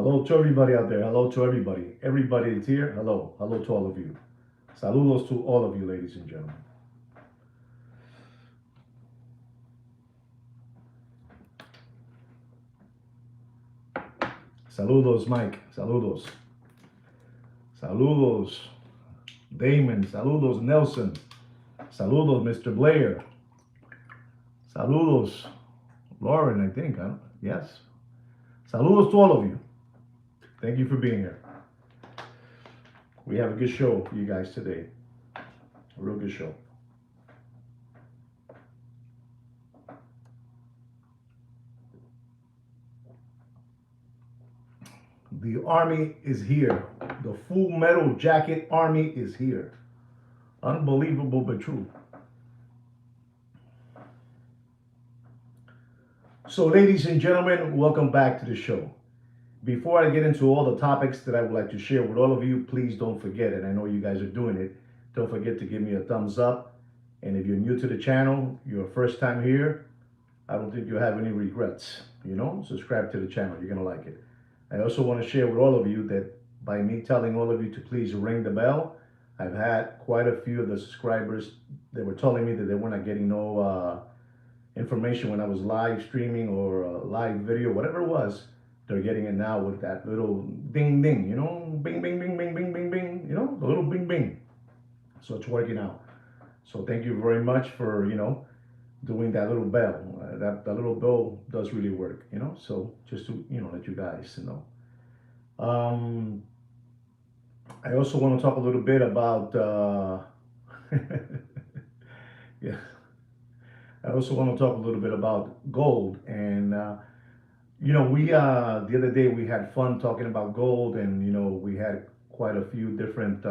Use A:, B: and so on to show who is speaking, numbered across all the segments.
A: Hello to everybody out there. Hello to everybody. Everybody that's here. Hello. Hello to all of you. Saludos to all of you, ladies and gentlemen. Saludos, Mike. Saludos. Saludos, Damon. Saludos, Nelson. Saludos, Mr. Blair. Saludos, Lauren, I think. Huh? Yes. Saludos to all of you. Thank you for being here. We have a good show for you guys today. A real good show. The army is here. The Full Metal Jacket army is here. Unbelievable but true. So, ladies and gentlemen, welcome back to the show. Before I get into all the topics that I would like to share with all of you, please don't forget, and I know you guys are doing it, don't forget to give me a thumbs up. And if you're new to the channel, you're first time here, I don't think you'll have any regrets. Subscribe to the channel. You're going to like it. I also want to share with all of you that by me telling all of you to please ring the bell, I've had quite a few of the subscribers that were telling me that they were not getting no information when I was live streaming or live video, whatever it was. They're getting it now with that little ding ding, bing bing bing bing bing bing bing, the little bing bing. So it's working out. So thank you very much for doing that little bell. That little bell does really work, So just to let you guys know. I also want to talk a little bit about yeah. I also want to talk a little bit about gold. And we the other day we had fun talking about gold, and we had quite a few different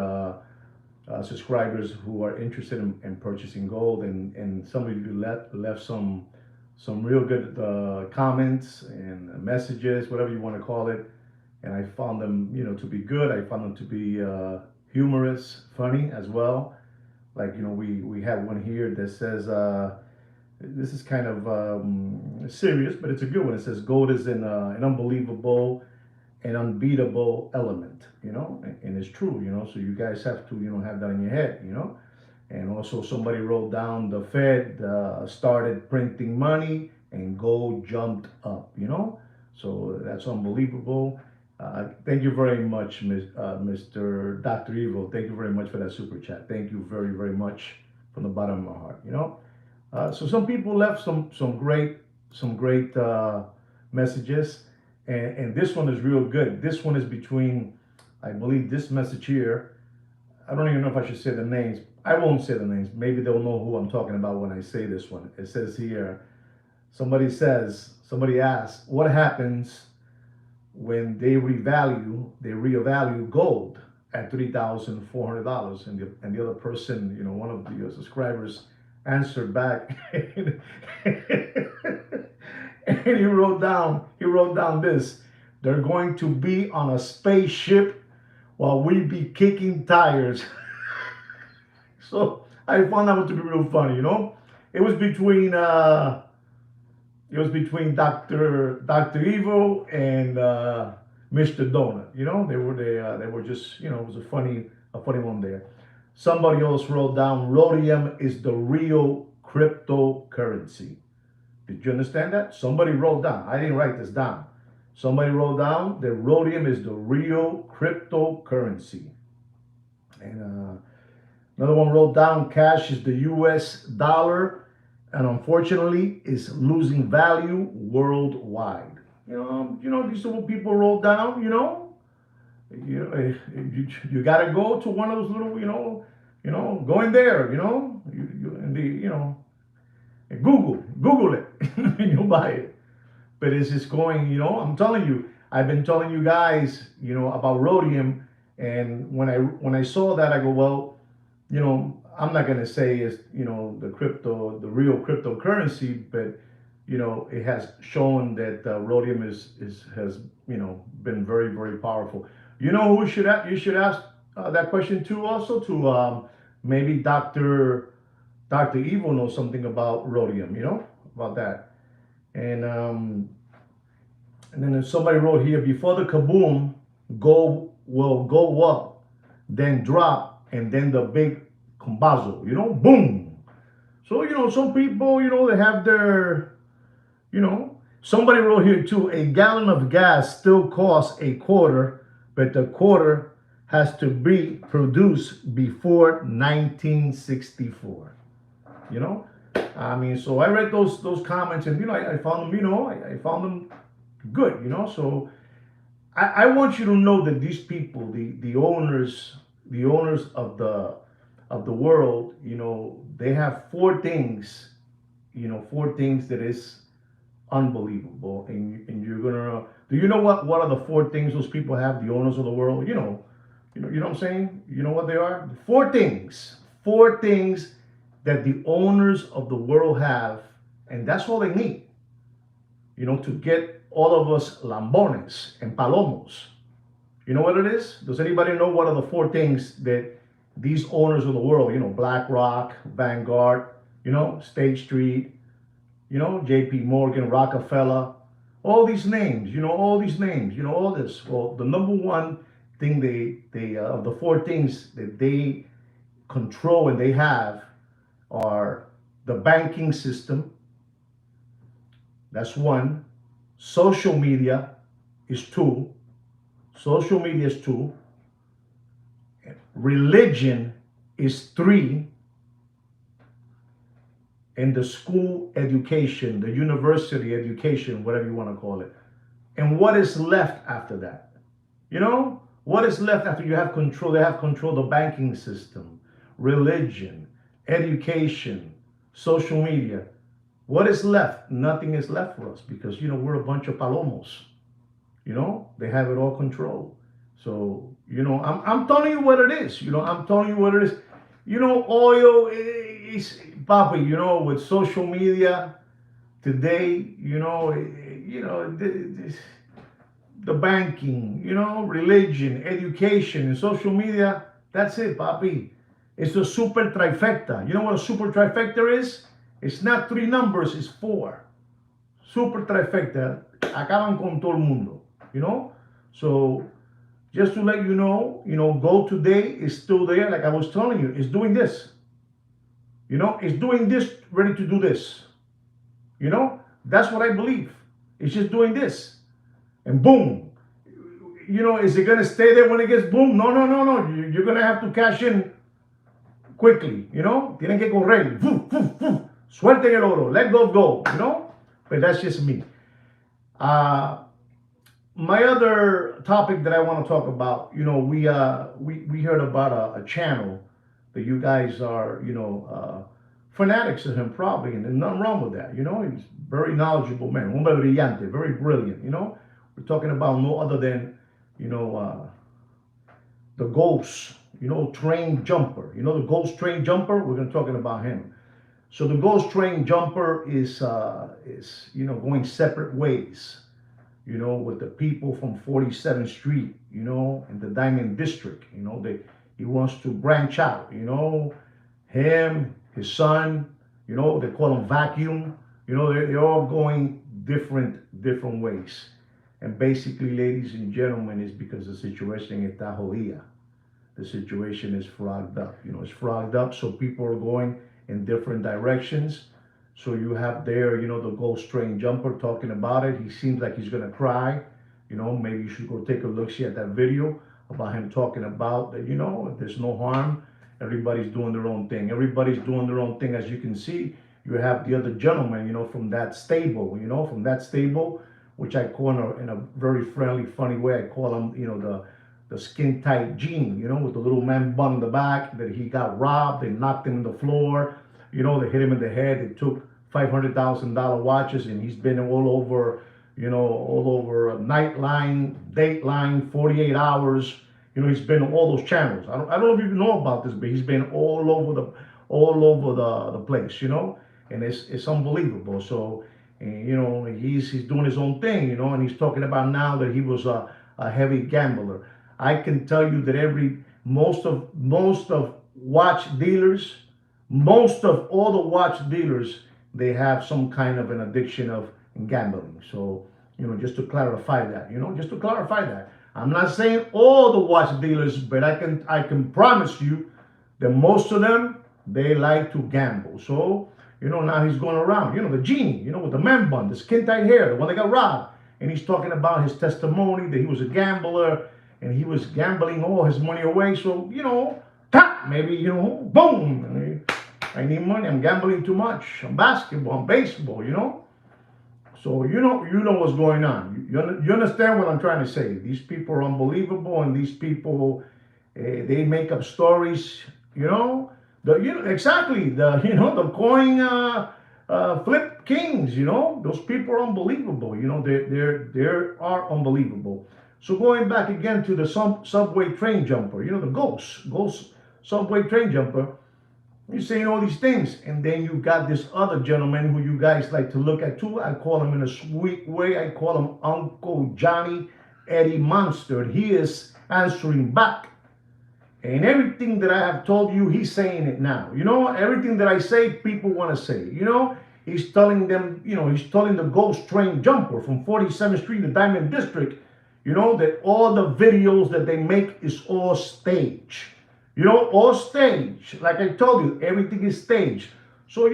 A: subscribers who are interested in purchasing gold, and some of you left some real good comments and messages, whatever you want to call it, and I found them to be good. I found them to be humorous, funny as well. Like we have one here that says this is kind of serious, but it's a good one. It says gold is an unbelievable and unbeatable element, and it's true, so you guys have to, have that in your head, and also somebody wrote down the Fed started printing money and gold jumped up, so that's unbelievable. Thank you very much, Mr. Dr. Evil. Thank you very much for that super chat. Thank you very, very much from the bottom of my heart, so some people left some great messages, and this one is real good. This one is between, I believe, this message here. I don't even know if I should say the names. I won't say the names. Maybe they'll know who I'm talking about when I say this one. It says here, somebody asks, what happens when they reevaluate gold at $3,400, and the other person, one of the subscribers answered back, and he wrote down this: they're going to be on a spaceship while we be kicking tires. So I found that one to be real funny. It was between Dr. Evil and Mr. Donut. They were just, it was a funny one there. Somebody else wrote down, rhodium is the real cryptocurrency. Did you understand that? Somebody wrote down. I didn't write this down. Somebody wrote down that rhodium is the real cryptocurrency. And another one wrote down, cash is the US dollar, and unfortunately is losing value worldwide. These are what people wrote down. You got to go to one of those little, go in there, Google it, and you'll buy it. But it's just going, I'm telling you, I've been telling you guys, about rhodium, and when I saw that, I go, well, I'm not gonna say it's, the real cryptocurrency, but it has shown that rhodium has been very, very powerful. Who you should ask that question to, also to maybe Dr. Evil knows something about rhodium, about that. And And then somebody wrote here, before the kaboom, gold will go up, then drop, and then the big combazo, boom. So, some people, they have their, somebody wrote here too, a gallon of gas still costs a quarter, but the quarter has to be produced before 1964. You know, I mean, so I read those comments, and I found them, I found them good. So I want you to know that these people, the owners of the world, they have four things that is unbelievable. And you're gonna do you know what are the four things those people have, the owners of the world? You know what I'm saying? You know what they are? Four things that the owners of the world have, and that's all they need, to get all of us lambones and palomos. You know what it is? Does anybody know what are the four things that these owners of the world, BlackRock, Vanguard, State Street, J.P. Morgan, Rockefeller, all this. Well, the number one thing they of the four things that they control and they have are the banking system. That's one. Social media is two. Social media is two. Religion is three. And the school education, the university education, whatever you want to call it. And what is left after that? What is left after you have control? They have control of the banking system, religion, education, social media. What is left? Nothing is left for us because, we're a bunch of palomos. They have it all controlled. So, I'm telling you what it is. I'm telling you what it is. Oil is, Papa, with social media today, the banking, religion, education, and social media, that's it, Papi. It's a super trifecta. You know what a super trifecta is? It's not three numbers, it's four. Super trifecta. Acaban con todo el mundo, So, just to let you know, Gold today is still there, like I was telling you. It's doing this. It's doing this, ready to do this. That's what I believe. It's just doing this. And boom. Is it going to stay there when it gets boom? No, no, no, no. You're going to have to cash in quickly. Tienen que correr. Suelten el oro. Let go. But that's just me. My other topic that I want to talk about, we heard about a channel that you guys are, fanatics of him probably, and there's nothing wrong with that. He's very knowledgeable man, hombre brillante, very brilliant. We're talking about no other than, the Ghost, train jumper. The Ghost train jumper. We're going to talking about him. So the Ghost train jumper is going separate ways. With the people from 47th Street, in the Diamond District. He wants to branch out, him, his son, they call him Vacuum. They're all going different ways. And basically, ladies and gentlemen, it's because the situation está jodida. The situation is frogged up. It's frogged up, so people are going in different directions. So you have there, the Ghost train jumper talking about it. He seems like he's gonna cry. Maybe you should go take a look, see at that video about him talking about that, there's no harm. Everybody's doing their own thing. Everybody's doing their own thing. As you can see, you have the other gentleman, from that stable, which I call in a very friendly, funny way. I call him, the skin tight Gene, with the little man bun in the back, that he got robbed. They knocked him on the floor. They hit him in the head. They took $500,000 watches, and he's been all over, Nightline, Dateline, 48 Hours. He's been on all those channels. I don't know if you know about this, but he's been all over the place, and it's unbelievable. So, he's doing his own thing, and he's talking about now that he was a heavy gambler. I can tell you that most of watch dealers, most of all the watch dealers, they have some kind of an addiction of gambling. So, Just to clarify that, just to clarify that. I'm not saying all the watch dealers, but I can promise you that most of them, they like to gamble. So, now he's going around, the genie, with the man bun, the skin tight hair, the one that got robbed. And he's talking about his testimony that he was a gambler and he was gambling all his money away. So, maybe, boom, I need money. I'm gambling too much. I'm basketball, I'm baseball. So you know what's going on. You understand what I'm trying to say. These people are unbelievable, and these people, they make up stories. Exactly the coin flip kings. Those people are unbelievable. They are unbelievable. So going back again to the subway train jumper. The ghost subway train jumper. You're saying all these things, and then you got this other gentleman who you guys like to look at too. I call him in a sweet way. I call him Uncle Johnny Eddie Monster. He is answering back. And everything that I have told you, he's saying it now. Everything that I say, people want to say. He's telling them, he's telling the ghost train jumper from 47th Street, the Diamond District, that all the videos that they make is all stage. All stage. Like I told you, everything is staged. So,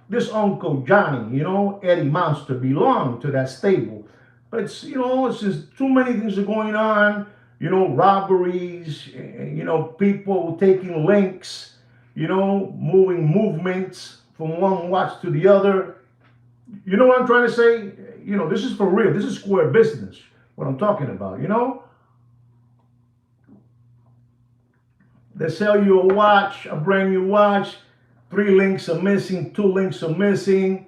A: this Uncle Johnny, Eddie Monster belonged to that stable. But it's just too many things are going on, robberies, people taking links, moving movements from one watch to the other. You know what I'm trying to say? This is for real. This is square business, what I'm talking about, They sell you a watch, a brand new watch. 3 links are missing, 2 links are missing.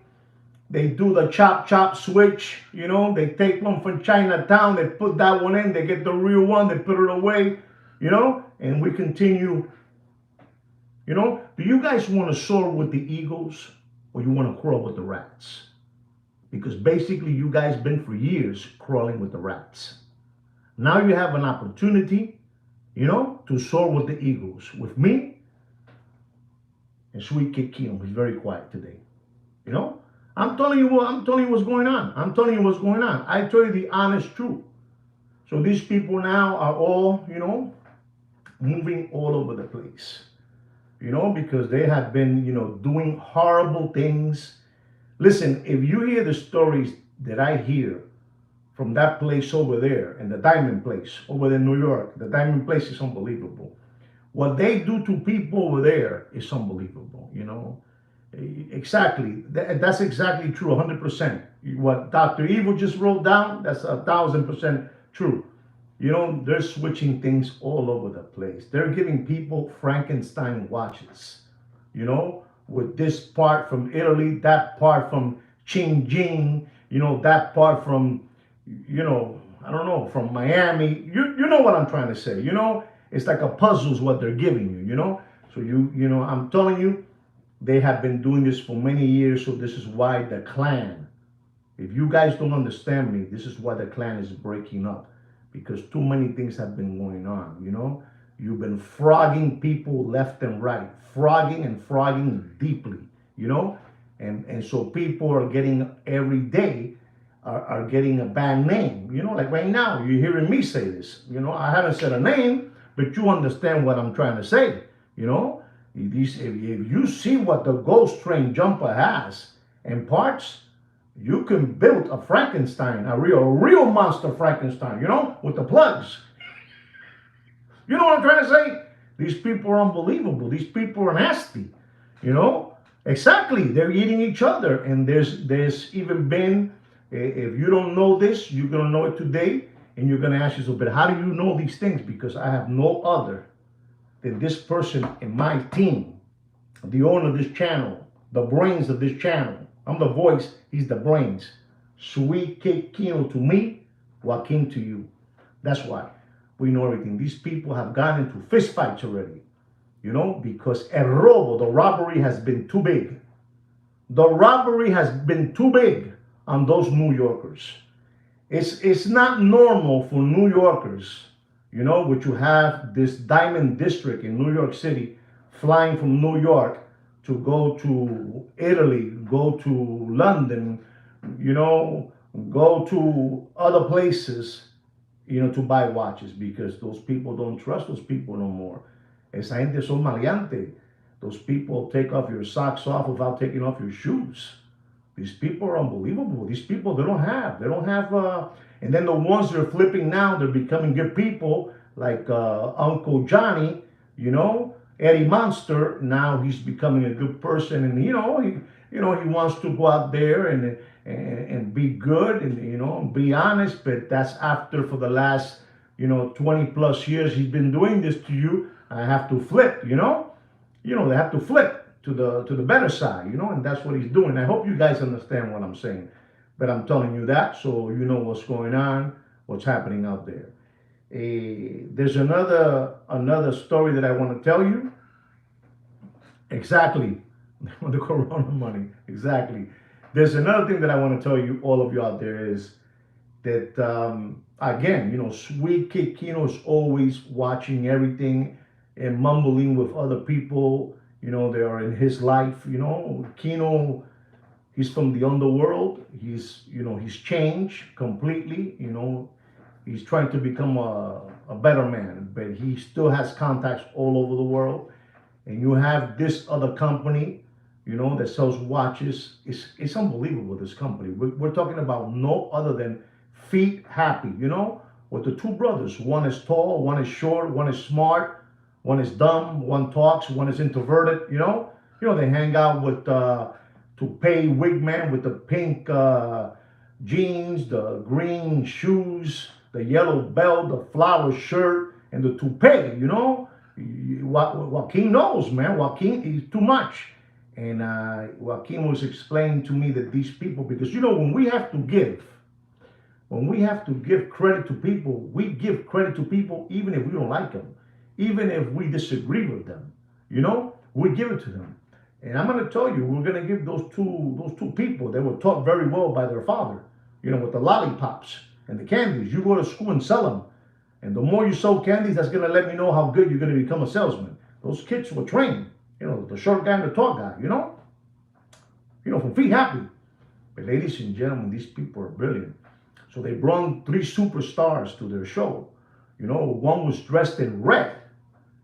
A: They do the chop switch. They take one from Chinatown, they put that one in, they get the real one, they put it away, and we continue. Do you guys want to soar with the eagles, or you want to crawl with the rats? Because basically you guys been for years crawling with the rats. Now you have an opportunity, to soar with the eagles. With me and Sweet Kid Kino. He's very quiet today. I'm telling you what's going on. I'm telling you what's going on. I tell you the honest truth. So these people now are all, moving all over the place. Because they have been, doing horrible things. Listen, if you hear the stories that I hear from that place over there, and the Diamond place over there in New York, the Diamond place is unbelievable. What they do to people over there is unbelievable, Exactly. That's exactly true, 100%. What Dr. Evil just wrote down, that's 1,000% true. They're switching things all over the place. They're giving people Frankenstein watches, with this part from Italy, that part from Xinjiang, that part from, I don't know, from Miami. You know what I'm trying to say, It's like a puzzle is what they're giving you, So I'm telling you, they have been doing this for many years. So this is why the clan, if you guys don't understand me, this is why the clan is breaking up. Because too many things have been going on, You've been frogging people left and right, frogging deeply, and so people are getting every day are getting a bad name, like right now you're hearing me say this, I haven't said a name, but you understand what I'm trying to say, if you see what the ghost train jumper has in parts, you can build a Frankenstein, a real monster Frankenstein, with the plugs. You know what I'm trying to say? These people are unbelievable. These people are nasty. Exactly. They're eating each other. And there's even been, if you don't know this, you're going to know it today. And you're going to ask yourself, but how do you know these things? Because I have no other than this person in my team, the owner of this channel, the brains of this channel. I'm the voice, he's the brains. Sweet Kid Kino to me, Joaquin to you. That's why we know everything. These people have gotten into fist fights already, because el robo, the robbery has been too big. The robbery has been too big on those New Yorkers. It's not normal for New Yorkers, which you have this Diamond District in New York City, flying from New York to go to Italy, go to London, go to other places, to buy watches because those people don't trust those people no more. Esa gente son maleante. Those people take off your socks off without taking off your shoes. These people are unbelievable. These people, and then the ones they're flipping now, they're becoming good people, like Uncle Johnny, Eddie Monster. Now he's becoming a good person, and he wants to go out there and be good and be honest. But that's after for the last 20 plus years he's been doing this to you. I have to flip, they have to flip to the better side, and that's what he's doing. I hope you guys understand what I'm saying, but I'm telling you that so you know what's going on, what's happening out there. There's another story that I want to tell you. Exactly, the Corona money. Exactly. There's another thing that I want to tell you, all of you out there, is that again, Sweet Kid Kino's always watching everything and mumbling with other people. They are in his life. Kino, he's from the underworld. He's changed completely. He's trying to become a better man, but he still has contacts all over the world. And you have this other company, that sells watches. It's unbelievable, this company. We're talking about no other than Feet Happy, with the two brothers. One is tall, one is short, one is smart, one is dumb, one talks, one is introverted, they hang out with Toupee Wigman with the pink jeans, the green shoes, the yellow belt, the flower shirt, and the toupee, Joaquin knows, man. Joaquin is too much. And Joaquin was explaining to me that these people, because when we have to give credit to people, we give credit to people even if we don't like them, even if we disagree with them. We give it to them. And I'm going to tell you, we're going to give those two people. They were taught very well by their father. With the lollipops and the candies. You go to school and sell them. And the more you sell candies, that's going to let me know how good you're going to become a salesman. Those kids were trained. The short guy and the tall guy, from Feet Happy. But ladies and gentlemen, these people are brilliant. So they brought three superstars to their show. One was dressed in red.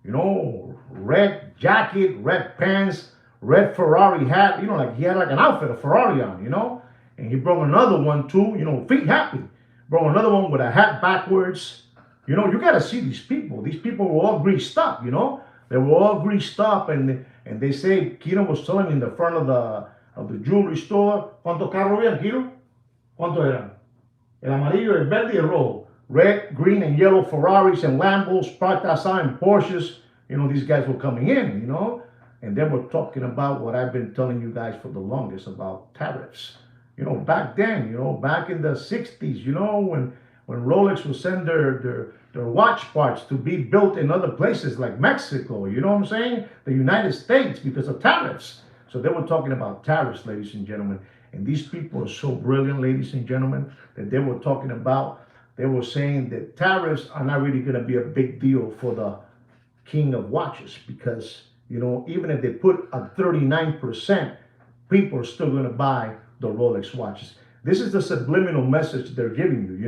A: Red jacket, red pants, red Ferrari hat. Like he had like an outfit, a Ferrari on, And he brought another one too, Feet Happy. Brought another one with a hat backwards. You got to see these people. These people were all greased up, They were all greased up, and they say Kino was telling in the front of the jewelry store, ¿cuántos carros había, Kino? ¿Cuántos eran? El amarillo, el verde y el rojo. Red, green, and yellow Ferraris and Lambos, parked outside, and Porsches. These guys were coming in, And they were talking about what I've been telling you guys for the longest about tariffs. Back then, back in the 60s, when Rolex would send their watch parts to be built in other places like Mexico, you know what I'm saying? The United States, because of tariffs. So they were talking about tariffs, ladies and gentlemen. And these people are so brilliant, ladies and gentlemen, that they were saying that tariffs are not really going to be a big deal for the king of watches because, even if they put a 39%, people are still going to buy the Rolex watches. This is the subliminal message they're giving you,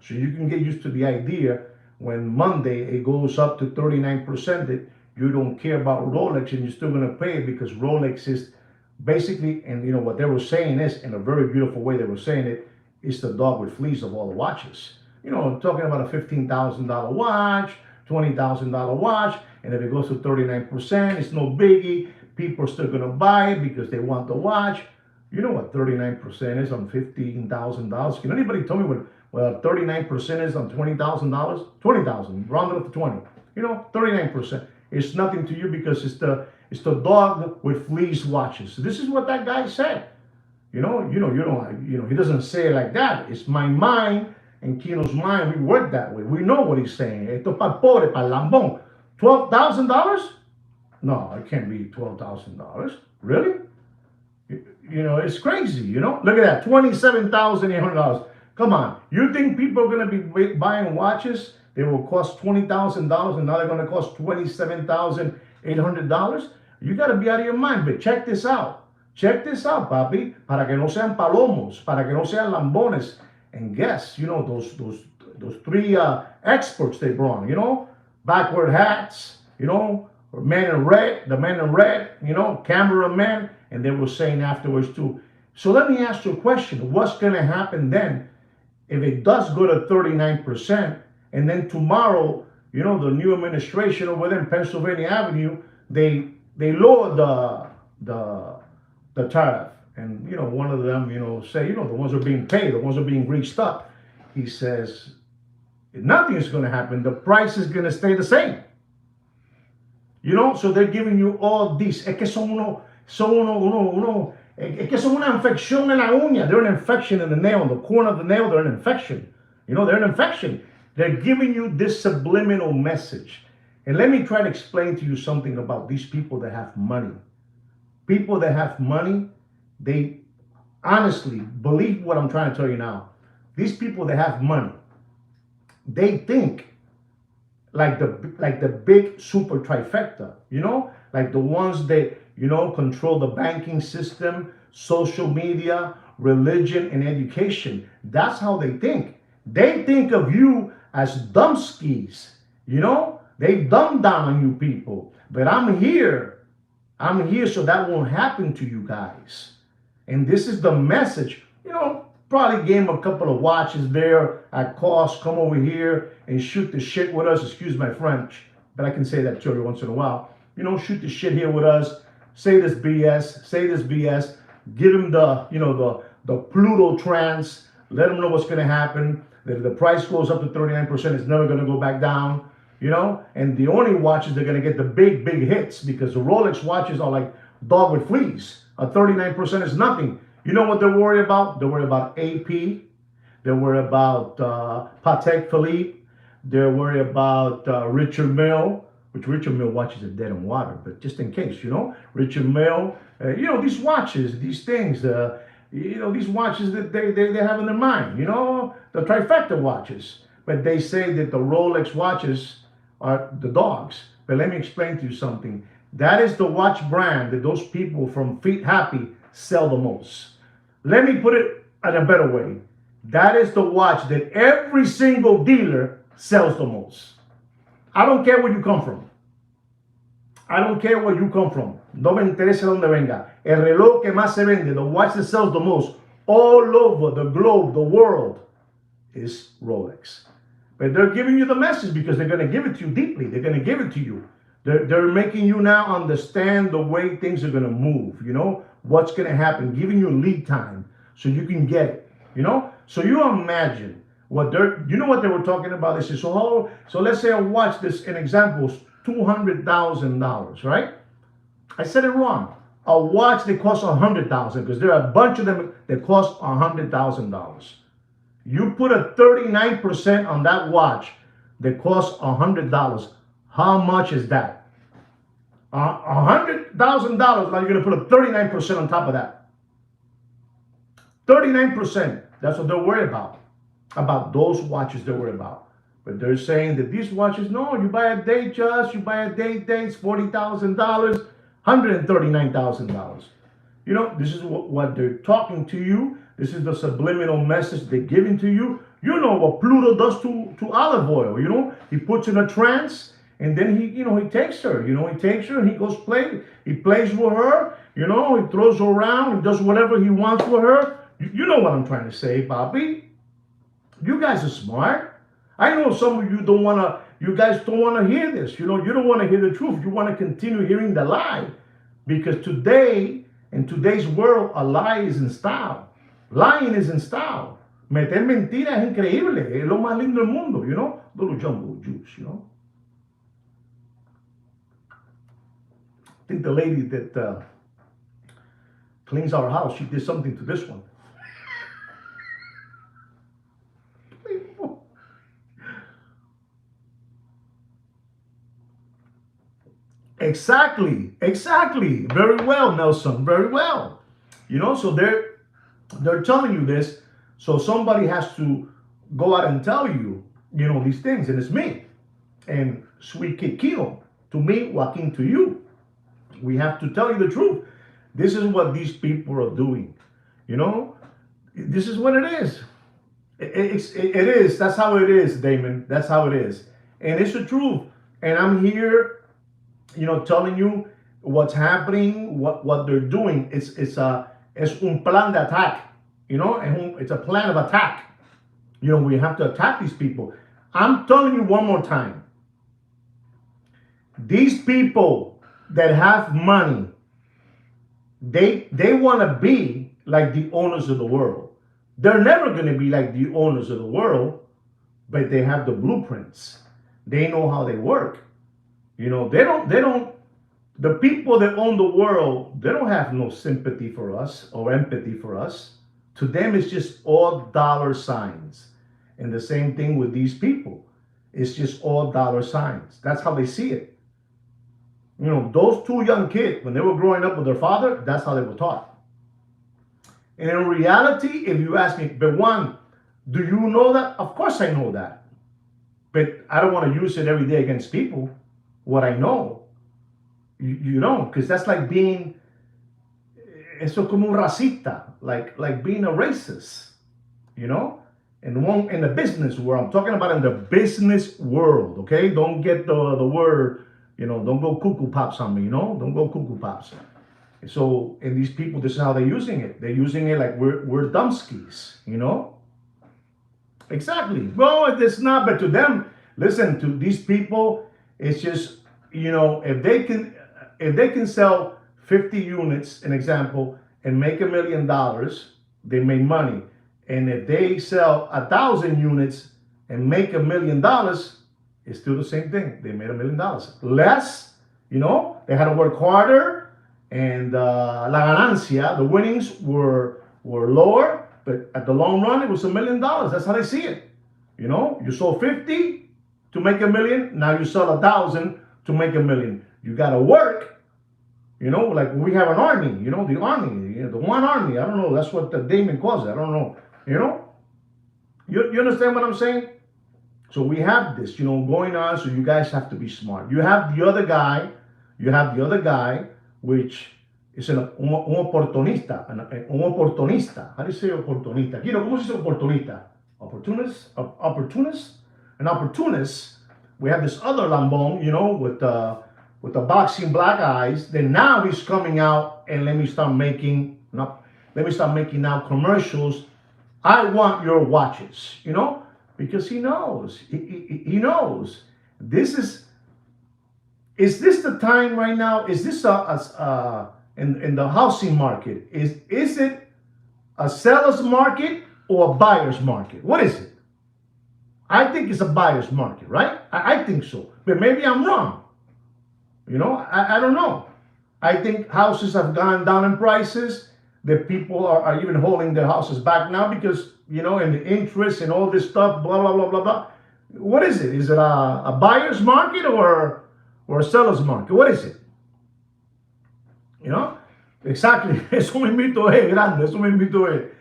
A: So you can get used to the idea when Monday it goes up to 39% that you don't care about Rolex and you're still going to pay because Rolex is basically, and what they were saying is, in a very beautiful way they were saying it, it's the dog with fleas of all the watches. Talking about a $15,000 watch, $20,000 watch, and if it goes to 39%, it's no biggie. People are still going to buy it because they want the watch. You know what 39% is on $15,000? Can anybody tell me what 39% is on $20,000? 20,000, round it up to 20. 39%. It's nothing to you because it's the dog with fleas watches. So this is what that guy said. He doesn't say it like that. It's my mind and Kino's mind. We work that way. We know what he's saying. Esto para pobre, para lambón. $12,000? No, it can't be $12,000. Really? It's crazy, Look at that, $27,800. Come on. You think people are going to be buying watches? They will cost $20,000 and now they're going to cost $27,800? You got to be out of your mind. But check this out. Check this out, papi. Para que no sean palomos. Para que no sean lambones. And guess, those three experts they brought, backward hats, man in red, the man in red, cameraman, and they were saying afterwards too. So let me ask you a question: what's going to happen then if it does go to 39%, and then tomorrow, the new administration over there in Pennsylvania Avenue, they lower the the tariff, and one of them, say, the ones who are being paid, the ones who are being greased up. He says nothing is going to happen. The price is going to stay the same. So they're giving you all these. Es que es que son una infección en la uña. They're an infection in the nail, in the corner of the nail. They're an infection. They're an infection. They're giving you this subliminal message. And let me try to explain to you something about these people that have money. People that have money, they honestly believe what I'm trying to tell you now. These people that have money, they think like the big super trifecta, like the ones that control the banking system, social media, religion, and education. That's how they think. They think of you as dumbskis, they dumb down on you people. But I'm here so that won't happen to you guys. And this is the message. Probably gave him a couple of watches there at cost. Come over here and shoot the shit with us. Excuse my French, but I can say that to every once in a while. Shoot the shit here with us. Say this BS. Give him the Pluto trance. Let him know what's going to happen. That if the price goes up to 39%, it's never going to go back down. And the only watches they're going to get the big hits, because the Rolex watches are like dog with fleas. A 39% is nothing. You know what they're worried about? They're worried about AP. They're worried about Patek Philippe. They're worried about Richard Mille, which Richard Mille watches are dead in water, but just in case, Richard Mille, these watches, these things, these watches that they have in their mind, the trifecta watches. But they say that the Rolex watches are the dogs. But let me explain to you something. That is the watch brand that those people from Feet Happy sell the most. Let me put it in a better way. That is the watch that every single dealer sells the most. I don't care where you come from. I don't care where you come from. No me interesa donde venga. El reloj que más se vende, the watch that sells the most all over the globe, the world, is Rolex. But they're giving you the message because they're going to give it to you deeply. They're going to give it to you. They're making you now understand the way things are going to move, what's going to happen, giving you lead time so you can get it, So you imagine what what they were talking about. They say, so let's say I watch this, an example, $200,000, right? I said it wrong. A watch that costs $100,000, because there are a bunch of them that cost $100,000. You put a 39% on that watch that costs $100. How much is that? $100,000. Now you're going to put a 39% on top of that. 39%. That's what they're worried about. About those watches they're worried about. But they're saying that these watches, no, you buy a Datejust, you buy a Datejust, $40,000, $139,000. This is what they're talking to you. This is the subliminal message they're giving to you. You know what Pluto does to olive oil, He puts in a trance, and then he takes her, he takes her and he goes play. He plays with her, he throws her around, he does whatever he wants with her. You know what I'm trying to say, Bobby. You guys are smart. I know some of you you guys don't want to hear this. You don't want to hear the truth. You want to continue hearing the lie. Because today, in today's world, a lie is in style. Lying is in style. Meter mentira es increíble. Es lo más lindo del mundo, Little jumbo juice, I think the lady that cleans our house, she did something to this one. Exactly. Very well, Nelson. Very well. So they're telling you this. So somebody has to go out and tell you, these things. And it's me. And Sweet Kid Kino. To me, Joaquin, to you. We have to tell you the truth. This is what these people are doing. This is what it is. It is. That's how it is, Damon. That's how it is, and it's the truth. And I'm here, telling you what's happening, what they're doing. It's un plan de attack. It's a plan of attack. We have to attack these people. I'm telling you one more time. These people that have money, they want to be like the owners of the world. They're never going to be like the owners of the world, but they have the blueprints. They know how they work. They don't the people that own the world, they don't have no sympathy for us or empathy for us. To them, it's just all dollar signs. And the same thing with these people. It's just all dollar signs. That's how they see it. Those two young kids, when they were growing up with their father, that's how they were taught. And in reality, if you ask me, but Juan, do you know that? Of course I know that. But I don't want to use it every day against people, what I know. You don't, because that's like being, eso como un racista, like being a racist, in the business world. I'm talking about in the business world, okay? Don't get the word, don't go cuckoo pops on me, don't go cuckoo pops. So, and these people, this is how they're using it. They're using it like we're dumbskis, Exactly. Well, it's not, but to them, listen, to these people, it's just, if they can sell 50 units, an example, and make $1 million, they made money. And if they sell 1,000 units and make $1 million, it's still the same thing. They made $1 million less. They had to work harder, and la ganancia, the winnings were lower. But at the long run, it was $1 million. That's how they see it. You sold 50 to make $1 million. Now you sell 1,000 to make $1 million. You got to work. Like we have an army. The army, the one army. I don't know. That's what the Damon calls it. I don't know. You understand what I'm saying? So we have this, going on. So you guys have to be smart. You have the other guy. Which is un oportunista. Un oportunista. How do you say oportunista? ¿Cómo se dice oportunista? Opportunist? An opportunist. We have this other lambong, with the boxing black eyes. Then now he's coming out and let me start making now commercials. I want your watches, because he knows. He knows. Is this the time right now? Is this in the housing market? Is it a seller's market or a buyer's market? What is it? I think it's a buyer's market, right? I think so, but maybe I'm wrong. I don't know. I think houses have gone down in prices. The people are even holding their houses back now because, in the interest and all this stuff, blah, blah, blah, blah, blah. What is it? Is it a buyer's market or a seller's market? What is it? Exactly. Eso mismito es grande. Eso mismito es.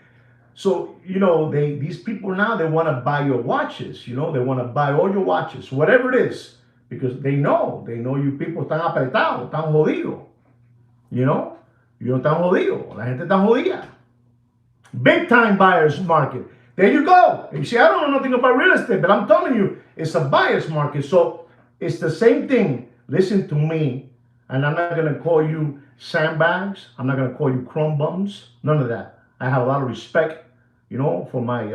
A: So, these people now, they want to buy your watches. They want to buy all your watches, whatever it is. Because they know you people están apretados, están jodidos. Están jodidos. La gente está jodida. Big time buyer's market. There you go. You see, I don't know nothing about real estate, but I'm telling you, it's a buyer's market. So it's the same thing. Listen to me, and I'm not going to call you sandbags. I'm not going to call you crumb bums. None of that. I have a lot of respect, for my,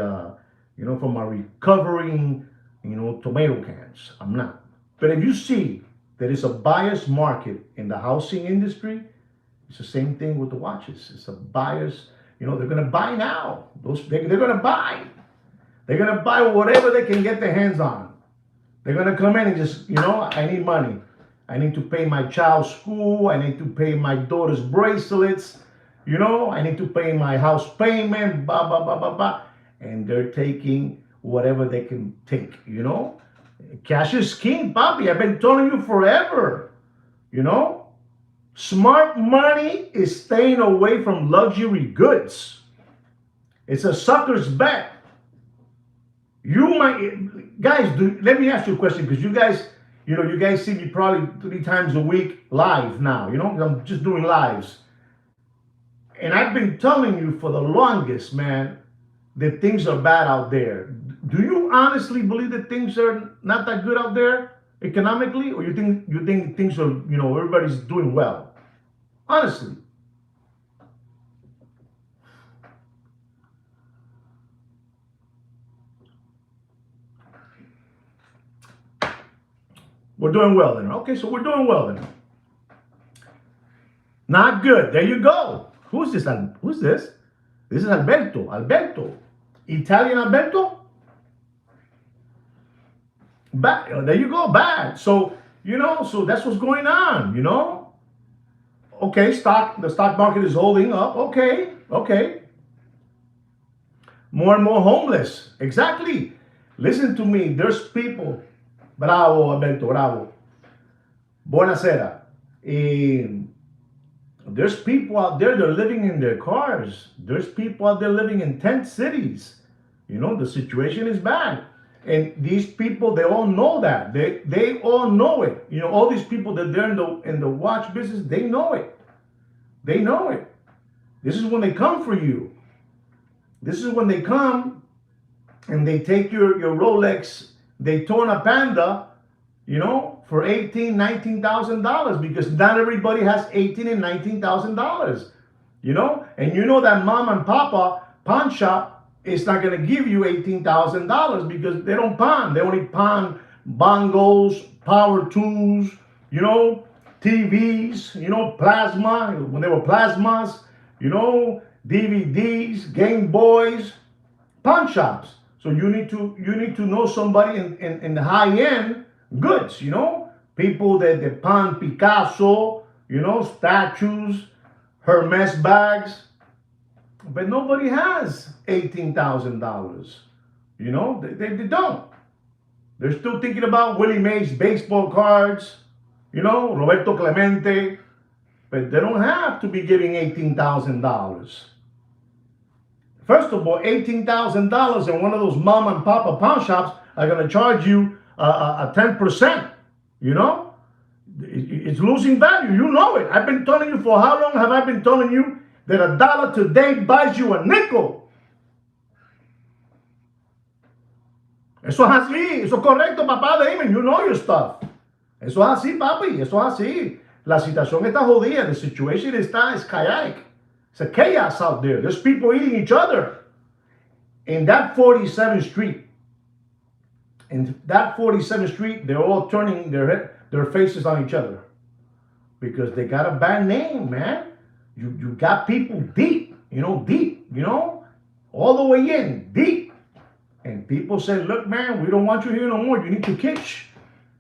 A: for my recovering, tomato cans. I'm not. But if you see that it's a buyer's market in the housing industry, it's the same thing with the watches. It's a buyer's, they're going to buy now. They're going to buy. They're going to buy whatever they can get their hands on. They're going to come in and just, I need money. I need to pay my child's school. I need to pay my daughter's bracelets. I need to pay my house payment, blah, blah, blah, blah, blah. And they're taking whatever they can take, Cash is king, Bobby. I've been telling you forever. Smart money is staying away from luxury goods. It's a sucker's bet. Guys, let me ask you a question, because you guys see me probably 3 times a week live now, I'm just doing lives. And I've been telling you for the longest, man, that things are bad out there. Do you honestly believe that things are not that good out there economically, or you think things are, everybody's doing well? Honestly, we're doing well then. Okay, so we're doing well then. Not good. There you go. Who's this? Who's this? This is Alberto. Alberto. Italian Alberto? Bad. There you go. Bad. So, so that's what's going on. Okay, the stock market is holding up. Okay, okay. More and more homeless. Exactly. Listen to me. There's people. Bravo, Alberto. Bravo. Buonasera. There's people out there that are living in their cars. There's people out there living in tent cities. The situation is bad. And these people, they all know that. They all know it. All these people that they're in the watch business, they know it. They know it. This is when they come for you. This is when they come and they take your Rolex Daytona Panda, for $18,000, $19,000, because not everybody has $18,000 and $19,000. And that mom and papa pawn shop is not going to give you $18,000 because they don't pawn. They only pawn bongos, power tools, TVs, plasma, when they were plasmas, DVDs, Game Boys, pawn shops. So you need to know somebody in the high end goods, people that pawn Picasso, statues, Hermes bags, but nobody has $18,000. They don't. They're still thinking about Willie Mays baseball cards, Roberto Clemente, but they don't have to be giving $18,000. First of all, $18,000 in one of those mom and papa pawn shops are going to charge you a 10%. It's losing value. You know it. I've been telling you, for how long have I been telling you that a dollar today buys you a nickel? Eso es así. Eso es correcto, papá. Damon, you know your stuff. Eso es así, papi. Eso es así. La situación está jodida. The situation is chaotic. It's a chaos out there. There's people eating each other. In that 47th Street, they're all turning their faces on each other because they got a bad name, man. You got people deep, all the way in, deep. And people say, look, man, we don't want you here no more. You need to kitch.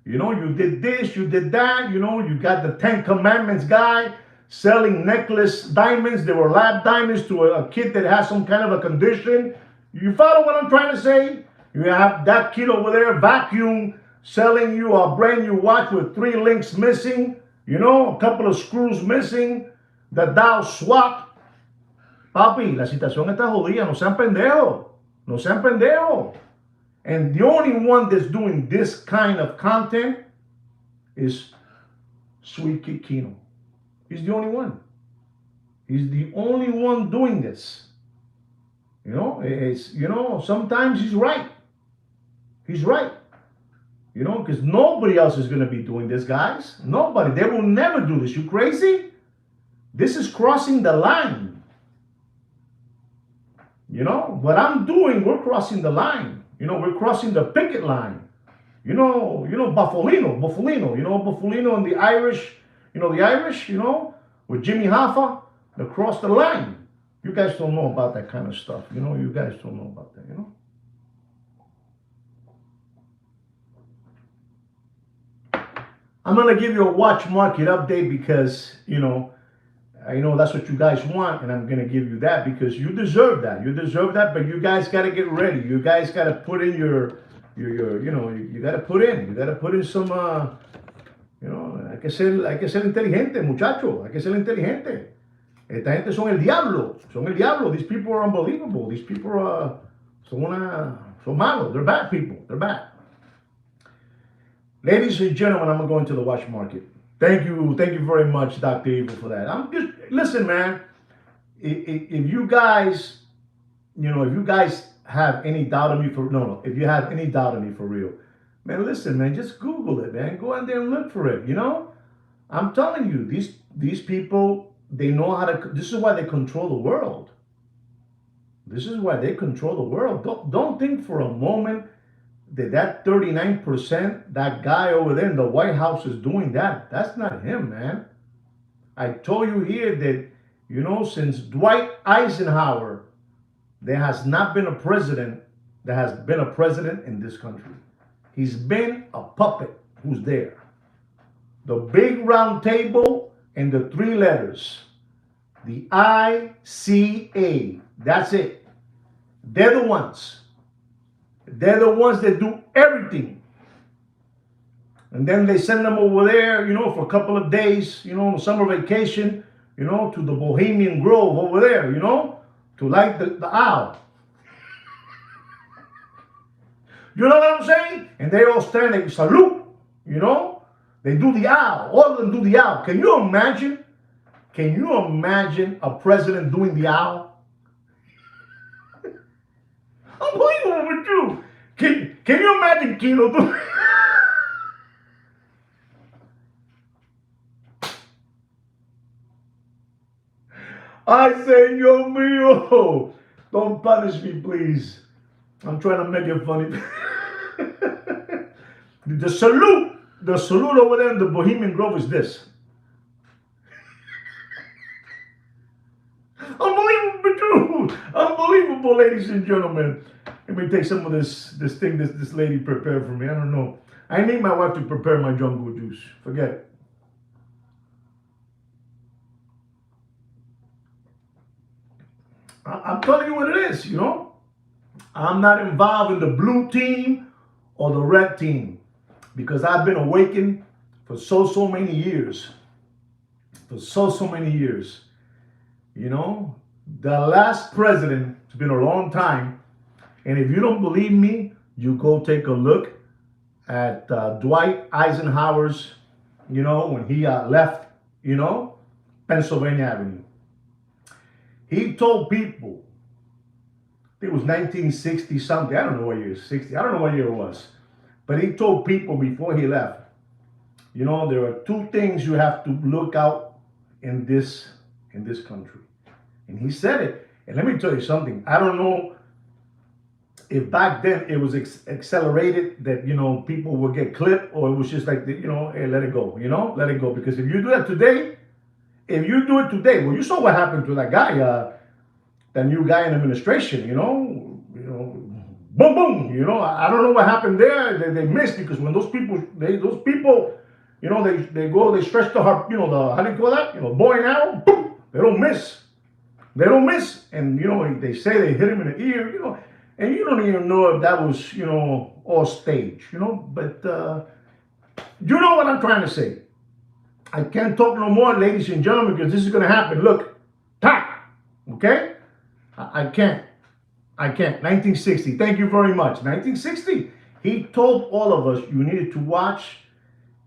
A: You did this, you did that. You got the 10 Commandments guy selling necklace diamonds. They were lab diamonds to a kid that has some kind of a condition. You follow what I'm trying to say? You have that kid over there, vacuum, selling you a brand new watch with 3 links missing, a couple of screws missing, the dial swap. Papi, la situación está jodida. No sean pendejos. No sean pendejos. And the only one that's doing this kind of content is Sweet Kid Kino. He's the only one. He's the only one doing this. Sometimes he's right. He's right. Because nobody else is going to be doing this, guys. Nobody. They will never do this. You crazy? This is crossing the line. What I'm doing, we're crossing the line. We're crossing the picket line. Buffalino, Buffalino and the Irish, with Jimmy Hoffa, they crossed the line. You guys don't know about that kind of stuff. You guys don't know about that, I'm going to give you a watch market update because, I know that's what you guys want, and I'm going to give you that because you deserve that. You deserve that, but you guys got to get ready. You guys got to put in you got to put in. You got to put in some, hay que ser inteligente, muchacho. Hay que ser inteligente. Esta gente son el diablo. Son el diablo. These people are unbelievable. These people are, son malos. They're bad people. They're bad. Ladies and gentlemen, I'm going to go into the watch market. Thank you very much, Dr. Evil, for that. Listen, man, if you guys if you guys have any doubt of me for no, if you have any doubt of me for real, man, listen, man, just Google it, man. Go in there and look for it. I'm telling you, these people, they know how to. This is why they control the world. This is why they control the world. Don't think for a moment that 39%, that guy over there in the White House is doing that. That's not him, man. I told you here that since Dwight Eisenhower, there has not been a president that has been a president in this country. He's been a puppet who's there. The big round table and the three letters. The ICA. That's it. They're the ones. They're the ones that do everything. And then they send them over there, for a couple of days, summer vacation, to the Bohemian Grove over there, to light the owl. You know what I'm saying? And they all stand, they salute, They do the owl. All of them do the owl. Can you imagine? Can you imagine a president doing the owl? Unbelievable with you. Can you imagine Kino doing Ay, Señor mío. Don't punish me, please. I'm trying to make it funny. The salute over there in the Bohemian Grove is this. Unbelievable, unbelievable, ladies and gentlemen. Let me take some of this thing this lady prepared for me. I don't know. I need my wife to prepare my jungle juice. Forget it. I'm telling you what it is, I'm not involved in the blue team or the red team because I've been awakened for so many years. For so many years. The last president, it's been a long time. And if you don't believe me, you go take a look at Dwight Eisenhower's, when he left, Pennsylvania Avenue. He told people, it was 1960 something, I don't know what year, 60, I don't know what year it was. But he told people before he left, there are two things you have to look out in this country. And he said it. And let me tell you something. I don't know if back then it was accelerated that, people would get clipped, or it was just like, hey, let it go, let it go. Because if you do that today, well, you saw what happened to that guy, that new guy in administration, boom, boom, I don't know what happened there. They missed because when those people, they stretch the heart, how do you call that? Bow and arrow, boom, they don't miss. They don't miss. And, they say they hit him in the ear, and you don't even know if that was, all staged, but, you know what I'm trying to say. I can't talk no more, ladies and gentlemen, because this is going to happen. Look, tap, okay? I can't. 1960. Thank you very much. 1960. He told all of us you needed to watch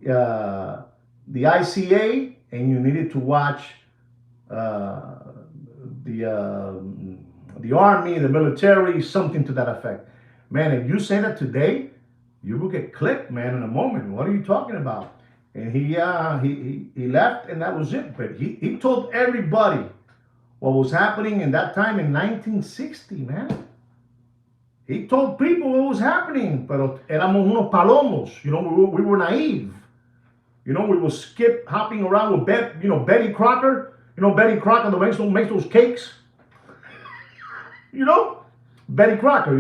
A: the ICA and you needed to watch the army, the military, something to that effect. Man, if you say that today, you will get clipped, man, in a moment. What are you talking about? And he left, and that was it. But he told everybody what was happening in that time in 1960, man. He told people what was happening. Pero éramos unos palomos. We were naive. We were hopping around with Betty Crocker. Betty Crocker that makes those cakes. Betty Crocker,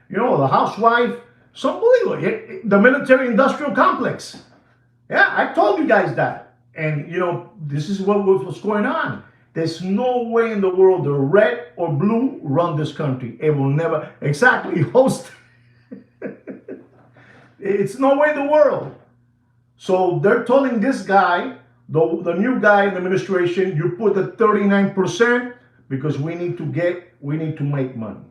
A: the housewife. It's unbelievable. The military-industrial complex. Yeah, I told you guys that. And, this is what's going on. There's no way in the world the red or blue run this country. It will never exactly host. It's no way in the world. So they're telling this guy, the new guy in the administration, you put the 39% because we need to make money.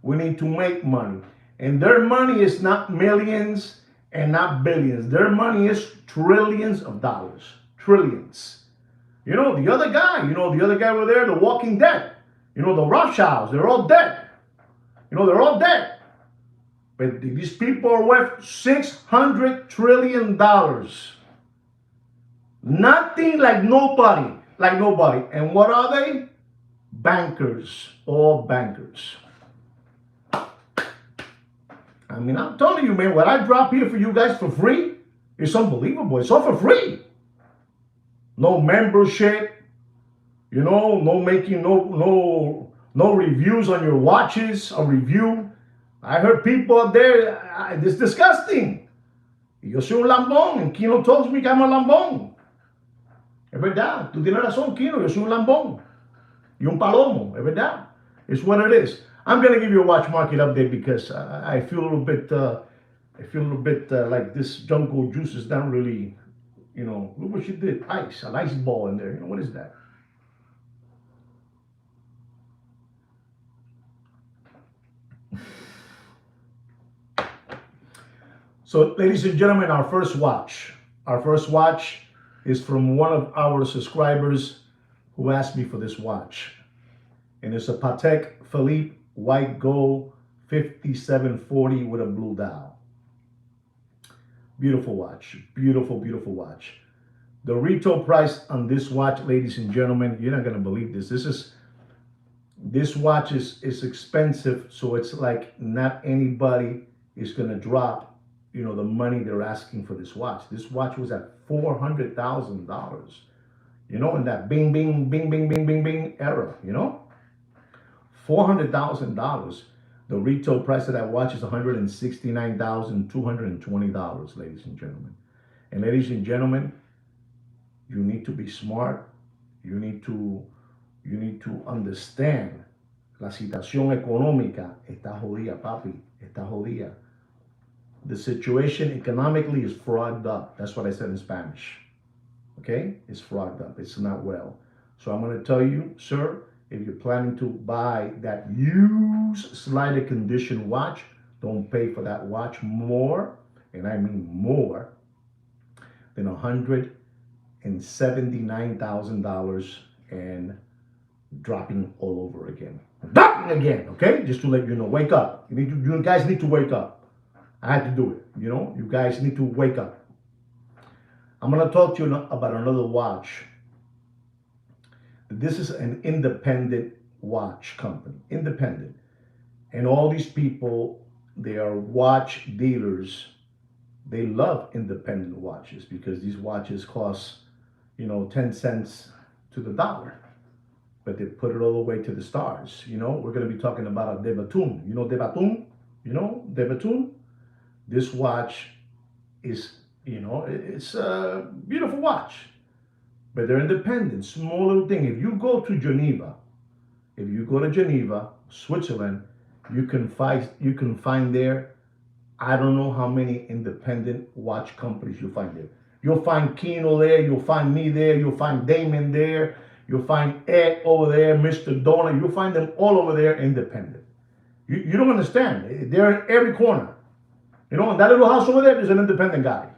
A: We need to make money. And their money is not millions and not billions. Their money is trillions of dollars. Trillions. The other guy over there, The Walking Dead. You know, the Rothschilds, they're all dead. You know, they're all dead. But these people are worth $600 trillion. Nothing, like nobody. Like nobody. And what are they? Bankers. All bankers. I mean, I'm telling you, man, what I drop here for you guys for free, it's unbelievable. It's all for free. No membership, you know, no making no reviews on your watches, a review. I heard people out there, it's disgusting. Yo soy un lambón, and Kino tells me que I'm a lambón. Es verdad, tú tienes razón, Kino, yo soy un lambón. Y un palomo, es verdad. It's what it is. I'm going to give you a watch market update because I feel a little bit, like this Jungle Juice is not really, you know, look what she did. Ice, an ice ball in there. You know, what is that? So, ladies and gentlemen, our first watch is from one of our subscribers who asked me for this watch. And it's a Patek Philippe white gold 5740 with a blue dial. Beautiful watch. Beautiful, beautiful watch. The retail price on this watch, ladies and gentlemen, you're not going to believe this. This watch is expensive, so it's like not anybody is going to drop, you know, the money they're asking for this watch. This watch was at $400,000, you know, in that bing, bing, bing, bing, bing, bing, bing era, you know. $400,000. The retail price of that watch is $169,220, ladies and gentlemen. And ladies and gentlemen, you need to be smart. You need to understand. La situación económica está jodida, papi. Está jodida. The situation economically is frogged up. That's what I said in Spanish. Okay? It's frogged up. It's not well. So I'm going to tell you, sir, if you're planning to buy that used, slightly conditioned watch, don't pay for that watch more, and I mean more, than $179,000 and dropping all over again. Dropping again, okay? Just to let you know, wake up. You guys need to wake up. I had to do it, you know? You guys need to wake up. I'm going to talk to you about another watch. This is an independent watch company, independent. And all these people, they are watch dealers. They love independent watches because these watches cost, you know, 10 cents to the dollar. But they put it all the way to the stars. You know, we're going to be talking about a De Bethune. You know De Bethune? You know De Bethune? This watch is, you know, it's a beautiful watch. But they're independent, small little thing. If you go to Geneva, Switzerland, you can find there, I don't know how many independent watch companies you'll find there. You'll find Kino there, you'll find me there, you'll find Damon there, you'll find Ed over there, Mr. Donner, you'll find them all over there independent. You don't understand. They're in every corner. You know, in that little house over there, there's an independent guy.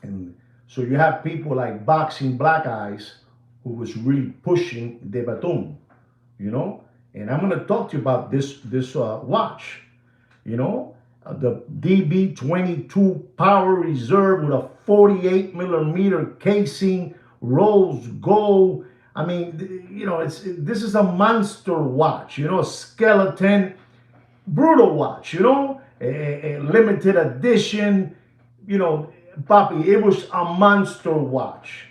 A: And so you have people like Boxing Black Eyes, who was really pushing De Bethune, you know. And I'm going to talk to you about this watch, you know, the DB22 Power Reserve with a 48 millimeter casing, rose gold. I mean, you know, this is a monster watch, you know, a skeleton, brutal watch, you know, a limited edition, you know. Papi, it was a monster watch.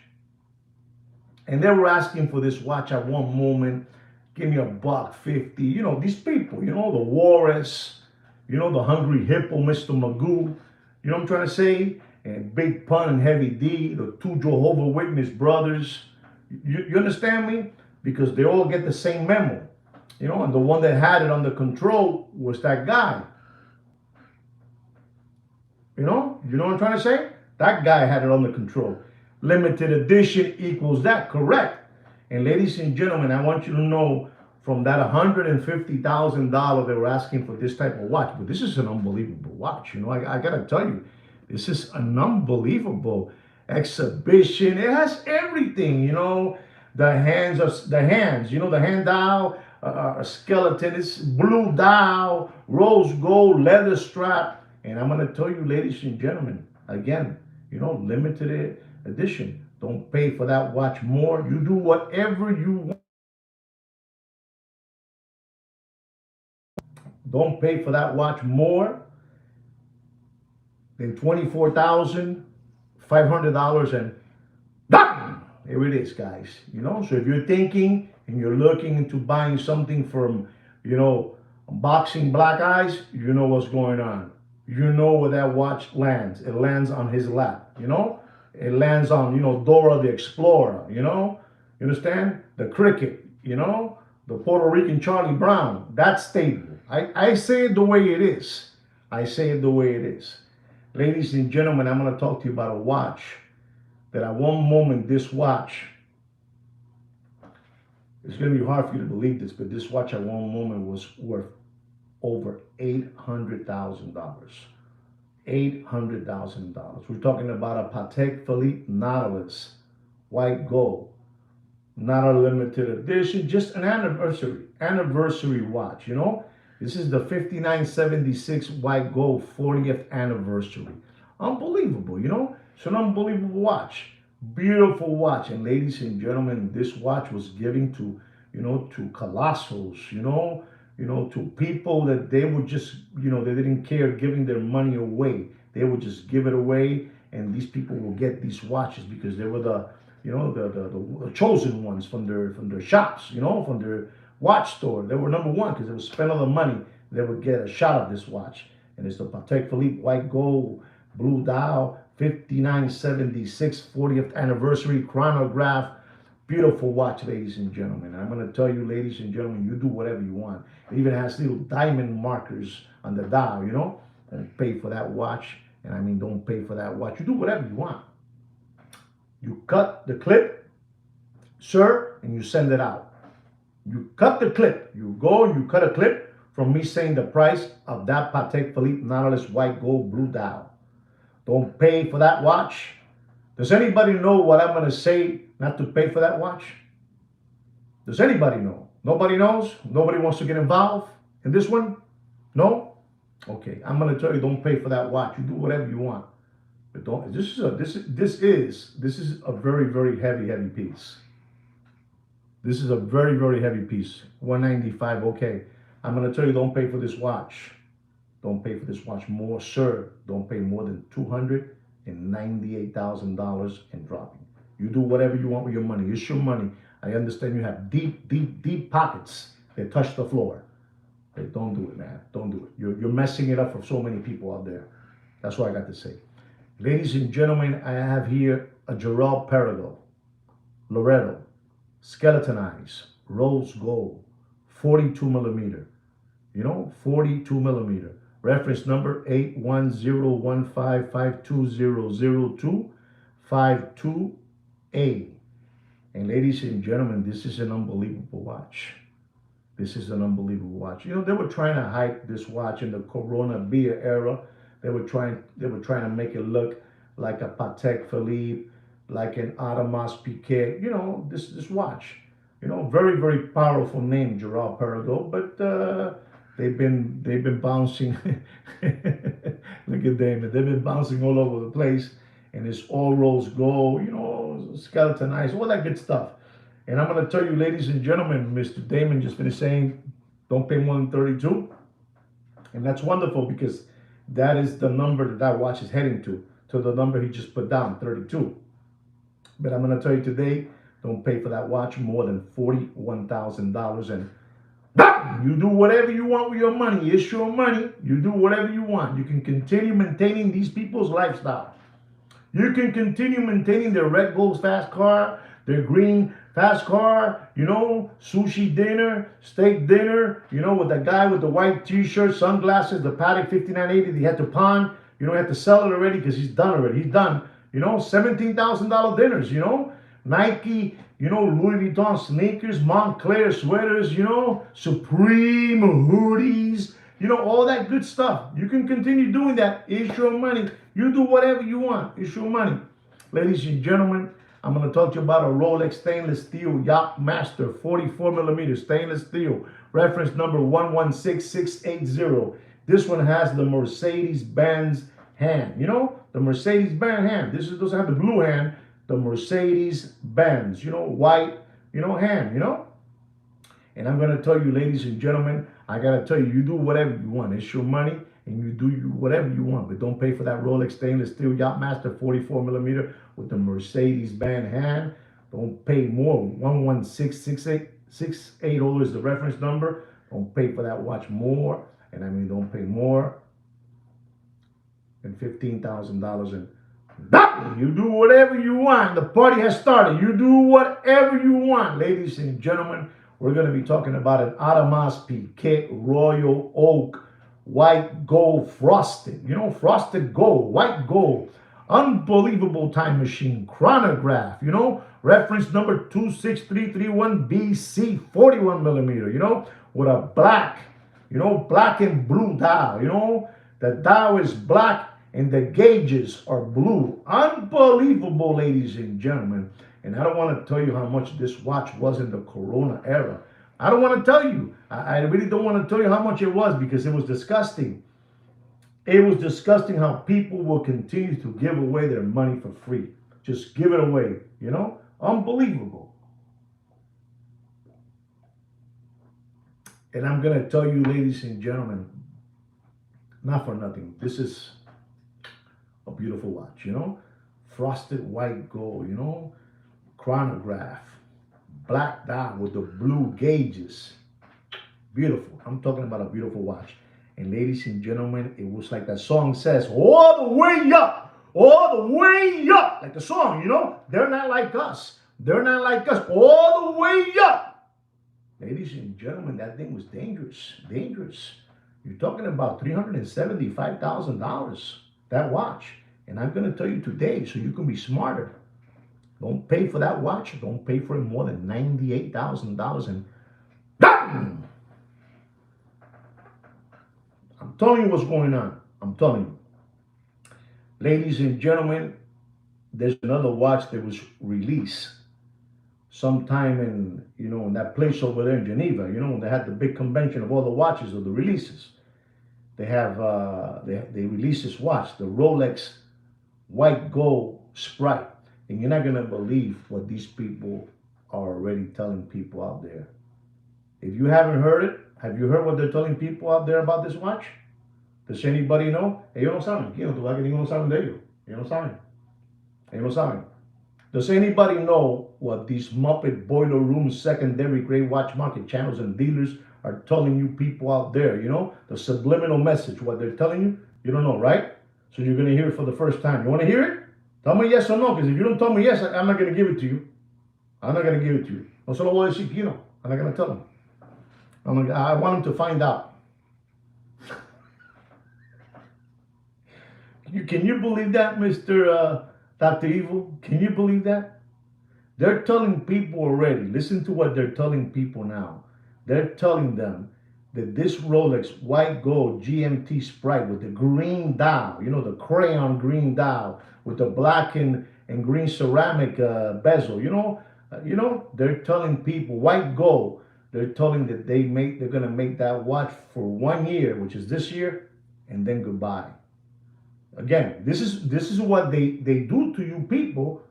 A: And they were asking for this watch at one moment. Give me $150. You know, these people, you know, the Juarez, you know, the Hungry Hippo, Mr. Magoo. You know what I'm trying to say? And Big Pun and Heavy D, the two Jehovah Witness brothers. You understand me? Because they all get the same memo. You know, and the one that had it under control was that guy. You know what I'm trying to say? That guy had it under control. Limited edition equals that, correct? And ladies and gentlemen, I want you to know, from that $150,000 they were asking for this type of watch, but this is an unbelievable watch. You know, I gotta tell you, this is an unbelievable exhibition. It has everything, you know, the hands, you know, the hand dial, a skeleton. It's blue dial, rose gold, leather strap. And I'm going to tell you, ladies and gentlemen, again, limited edition. Don't pay for that watch more. You do whatever you want. Don't pay for that watch more than $24,500 and bam! Here it is, guys. So if you're thinking and you're looking into buying something from, boxing black eyes, you know what's going on. You know where that watch lands. It lands on his lap. It lands on, Dora the Explorer. You understand? The cricket. The Puerto Rican Charlie Brown. That's stable. I say it the way it is. I say it the way it is. Ladies and gentlemen, I'm going to talk to you about a watch that at one moment, this watch, it's going to be hard for you to believe this, but this watch at one moment was worth over $800,000. $800,000. We're talking about a Patek Philippe Nautilus, white gold. Not a limited edition, just an anniversary watch. This is the 5976 white gold 40th anniversary. Unbelievable. It's an unbelievable watch. Beautiful watch. And ladies and gentlemen, this watch was given to colossals, to people that they would just, they didn't care giving their money away. They would just give it away, and these people will get these watches because they were the chosen ones from their shops, from their watch store. They were number one because they would spend all the money. They would get a shot of this watch. And it's the Patek Philippe white gold, blue dial, 5976 40th anniversary chronograph. Beautiful watch, ladies and gentlemen. I'm going to tell you, ladies and gentlemen, you do whatever you want. It even has little diamond markers on the dial. Don't pay for that watch. And I mean, don't pay for that watch. You do whatever you want. You cut the clip, sir, and you send it out. You cut the clip. You go and you cut a clip from me saying the price of that Patek Philippe Nautilus white gold blue dial. Don't pay for that watch. Does anybody know what I'm going to say not to pay for that watch? Does anybody know? Nobody knows? Nobody wants to get involved in this one? No? Okay, I'm going to tell you, don't pay for that watch. You do whatever you want. But don't. This is a very, very heavy piece. This is a very, very heavy piece. 195. Okay, I'm gonna tell you, don't pay for this watch. Don't pay for this watch more, sir. Don't pay more than $298,000 and dropping. You do whatever you want with your money. It's your money. I understand you have deep pockets that touch the floor. But don't do it, man. Don't do it. You're messing it up for so many people out there. That's what I got to say. Ladies and gentlemen, I have here a Gerald Perregaux, Loretto, skeleton eyes, rose gold, 42 millimeter. 42 millimeter. Reference number 8101552000252A. And ladies and gentlemen, this is an unbelievable watch. This is an unbelievable watch. They were trying to hype this watch in the Corona beer era. They were trying to make it look like a Patek Philippe, like an Audemars Piguet. This watch. Very, very powerful name, Gerald Perregaux, but they've been bouncing. Look at Damon. They've been bouncing all over the place, and it's all rose gold, skeleton eyes, all that good stuff. And I'm going to tell you, ladies and gentlemen, Mr. Damon just finished saying, don't pay more than 32. And that's wonderful because that is the number that watch is heading to the number he just put down, 32. But I'm going to tell you today, don't pay for that watch more than $41,000. And you do whatever you want with your money. It's your money. You do whatever you want. You can continue maintaining these people's lifestyle. You can continue maintaining their red gold fast car, their green fast car, sushi dinner, steak dinner, with the guy with the white t-shirt, sunglasses, the Patek 5980 that he had to pawn. He had to sell it already because he's done already. He's done, $17,000 dinners, Nike, Louis Vuitton sneakers, Montclair sweaters, Supreme hoodies, all that good stuff. You can continue doing that. It's your money. You do whatever you want. It's your money. Ladies and gentlemen, I'm going to talk to you about a Rolex stainless steel Yacht Master 44 millimeter stainless steel, reference number 116680. This one has the Mercedes-Benz hand. You know, the Mercedes-Benz hand. This doesn't have the blue hand, the Mercedes-Benz, white, hand. And I'm going to tell you, ladies and gentlemen, I got to tell you, you do whatever you want. It's your money, and you do whatever you want. But don't pay for that Rolex stainless steel Yacht Master 44 millimeter with the Mercedes-Benz hand. Don't pay more. 116680 is the reference number. Don't pay for that watch more. And I mean, don't pay more than $15,000. And you do whatever you want. The party has started. You do whatever you want, ladies and gentlemen. We're going to be talking about an Audemars Piguet Royal Oak white gold frosted. Frosted gold, white gold. Unbelievable time machine chronograph. Reference number 26331 BC 41 millimeter. With a black, black and blue dial. The dial is black and the gauges are blue. Unbelievable, ladies and gentlemen. And I don't want to tell you how much this watch was in the Corona era. I don't want to tell you. I really don't want to tell you how much it was, because it was disgusting. It was disgusting how people will continue to give away their money for free. Just give it away, Unbelievable. And I'm going to tell you, ladies and gentlemen, not for nothing, this is a beautiful watch, Frosted white gold, chronograph, black dial with the blue gauges. Beautiful. I'm talking about a beautiful watch. And ladies and gentlemen, it was like that song says, all the way up, like the song, They're not like us. All the way up. Ladies and gentlemen, that thing was dangerous. You're talking about $375,000, that watch. And I'm going to tell you today, so you can be smarter. Don't pay for that watch. Don't pay for it more than $98,000. And bam! I'm telling you what's going on. I'm telling you. Ladies and gentlemen, there's another watch that was released sometime in, in that place over there in Geneva, when they had the big convention of all the watches, of the releases. They have, they released this watch, the Rolex white gold Sprite. And you're not going to believe what these people are already telling people out there. If you haven't heard it, have you heard what they're telling people out there about this watch? Does anybody know? Ellos no saben. Aquí no, todavía ninguno saben de ellos. Ellos no saben. Does anybody know what these Muppet Boiler Room secondary grade watch market channels and dealers are telling you people out there? The subliminal message, what they're telling you? You don't know, right? So you're going to hear it for the first time. You want to hear it? Tell me yes or no, because if you don't tell me yes, I'm not going to give it to you. No se lo voy a decir, I'm not going to tell them. I want them to find out. Can you believe that, Mr. Dr. Evil? Can you believe that? They're telling people already. Listen to what they're telling people now. They're telling them that this Rolex white gold GMT Sprite with the green dial, the crayon green dial with the black and green ceramic bezel, they're telling people white gold. They're telling that they're going to make that watch for 1 year, which is this year, and then goodbye. Again, this is what they do to you people,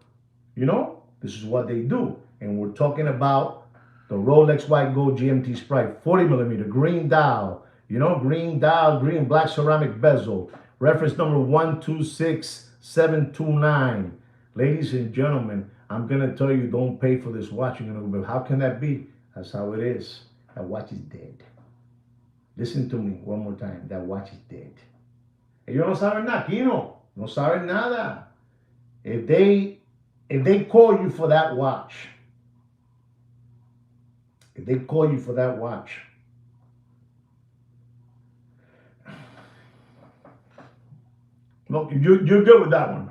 A: This is what they do. And we're talking about the Rolex white gold GMT Sprite 40 millimeter green dial, green dial, green black ceramic bezel. Reference number 126729. Ladies and gentlemen, I'm going to tell you, don't pay for this watch. You're going to go, how can that be? That's how it is. That watch is dead. Listen to me one more time. That watch is dead. Ellos no saben nada, Kino. No saben nada. If they call you for that watch, no, you're good with that one.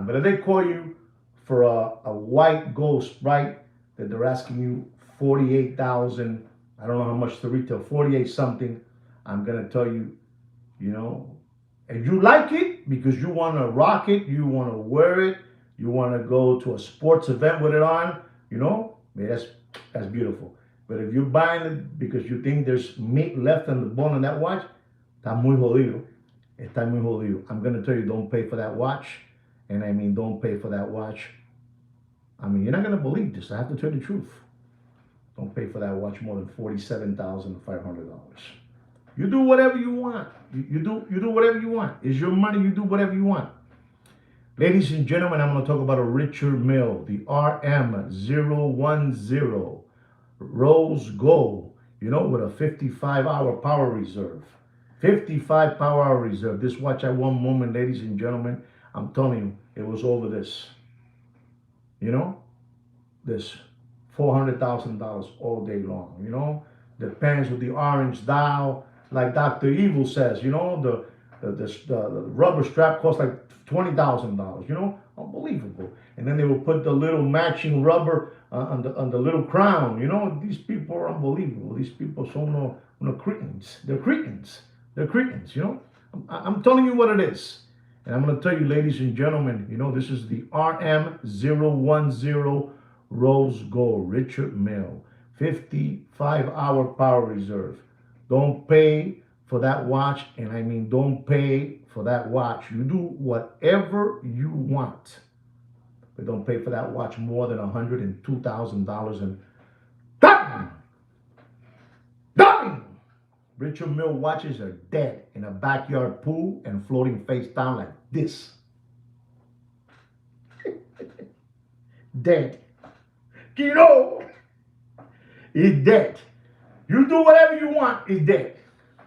A: But if they call you for a white gold Sprite that they're asking you 48,000, I don't know how much to retail, 48 something, I'm gonna tell you, if you like it because you want to rock it, you want to wear it, You want to go to a sports event with it on, man, that's beautiful. But if you're buying it because you think there's meat left on the bone on that watch, está muy jodido. Está muy jodido. I'm going to tell you, don't pay for that watch. And I mean, don't pay for that watch. I mean, you're not going to believe this. I have to tell you the truth. Don't pay for that watch more than $47,500. You do whatever you want. You do whatever you want. It's your money. You do whatever you want. Ladies and gentlemen, I'm going to talk about a Richard Mille, the RM010 Rose Gold, with a 55-hour power reserve. 55 power reserve. This watch at one moment, ladies and gentlemen, I'm telling you, it was over this. This $400,000 all day long. The pens with the orange dial, like Dr. Evil says. The rubber strap cost like $20,000. Unbelievable. And then they will put the little matching rubber on the little crown. These people are unbelievable. These people are no cretins. They're cretins. They're cretins. I'm telling you what it is. And I'm going to tell you, ladies and gentlemen, this is the RM010 Rose Gold Richard Mille 55-hour power reserve. Don't pay for that watch, and I mean don't pay for that watch. You do whatever you want, but don't pay for that watch more than $102,000. And done. Richard Mille watches are dead in a backyard pool and floating face down like this. Dead. Is dead. You do whatever you want, it's dead.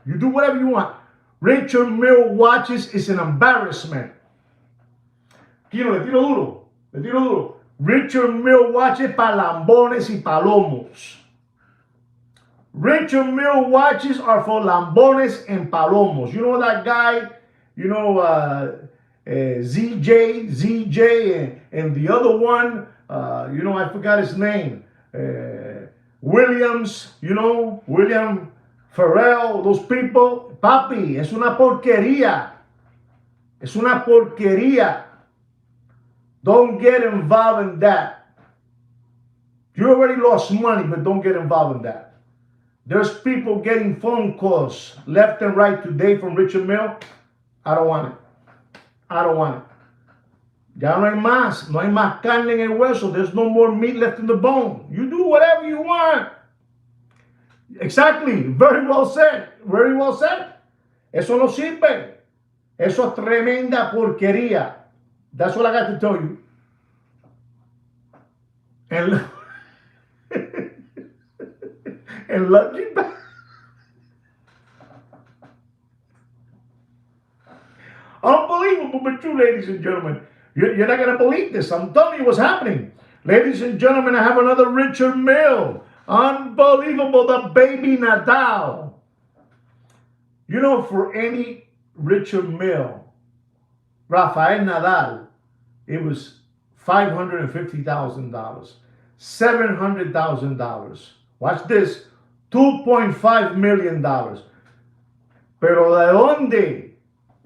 A: You do whatever you want. Richard Mille watches is an embarrassment. Le tiro duro. Richard Mille watches para lambones y palomos. Richard Mille watches are for lambones and palomos. You know that guy, ZJ, and the other one, I forgot his name. Williams, William Farrell, those people. Papi, es una porquería. Es una porquería. Don't get involved in that. You already lost money, but don't get involved in that. There's people getting phone calls left and right today from Richard Mille. I don't want it. Ya no hay más. No hay más carne en el hueso. There's no more meat left in the bone. You do whatever you want. Exactly. Very well said. Very well said. Eso no sirve. Eso es tremenda porquería. That's what I got to tell you. And and lucky unbelievable, but true, ladies and gentlemen. You're not going to believe this. I'm telling you what's happening. Ladies and gentlemen, I have another Richard Mille. Unbelievable, the baby Nadal. For any Richard Mille, Rafael Nadal, it was $550,000, $700,000. Watch this, $2.5 million. Pero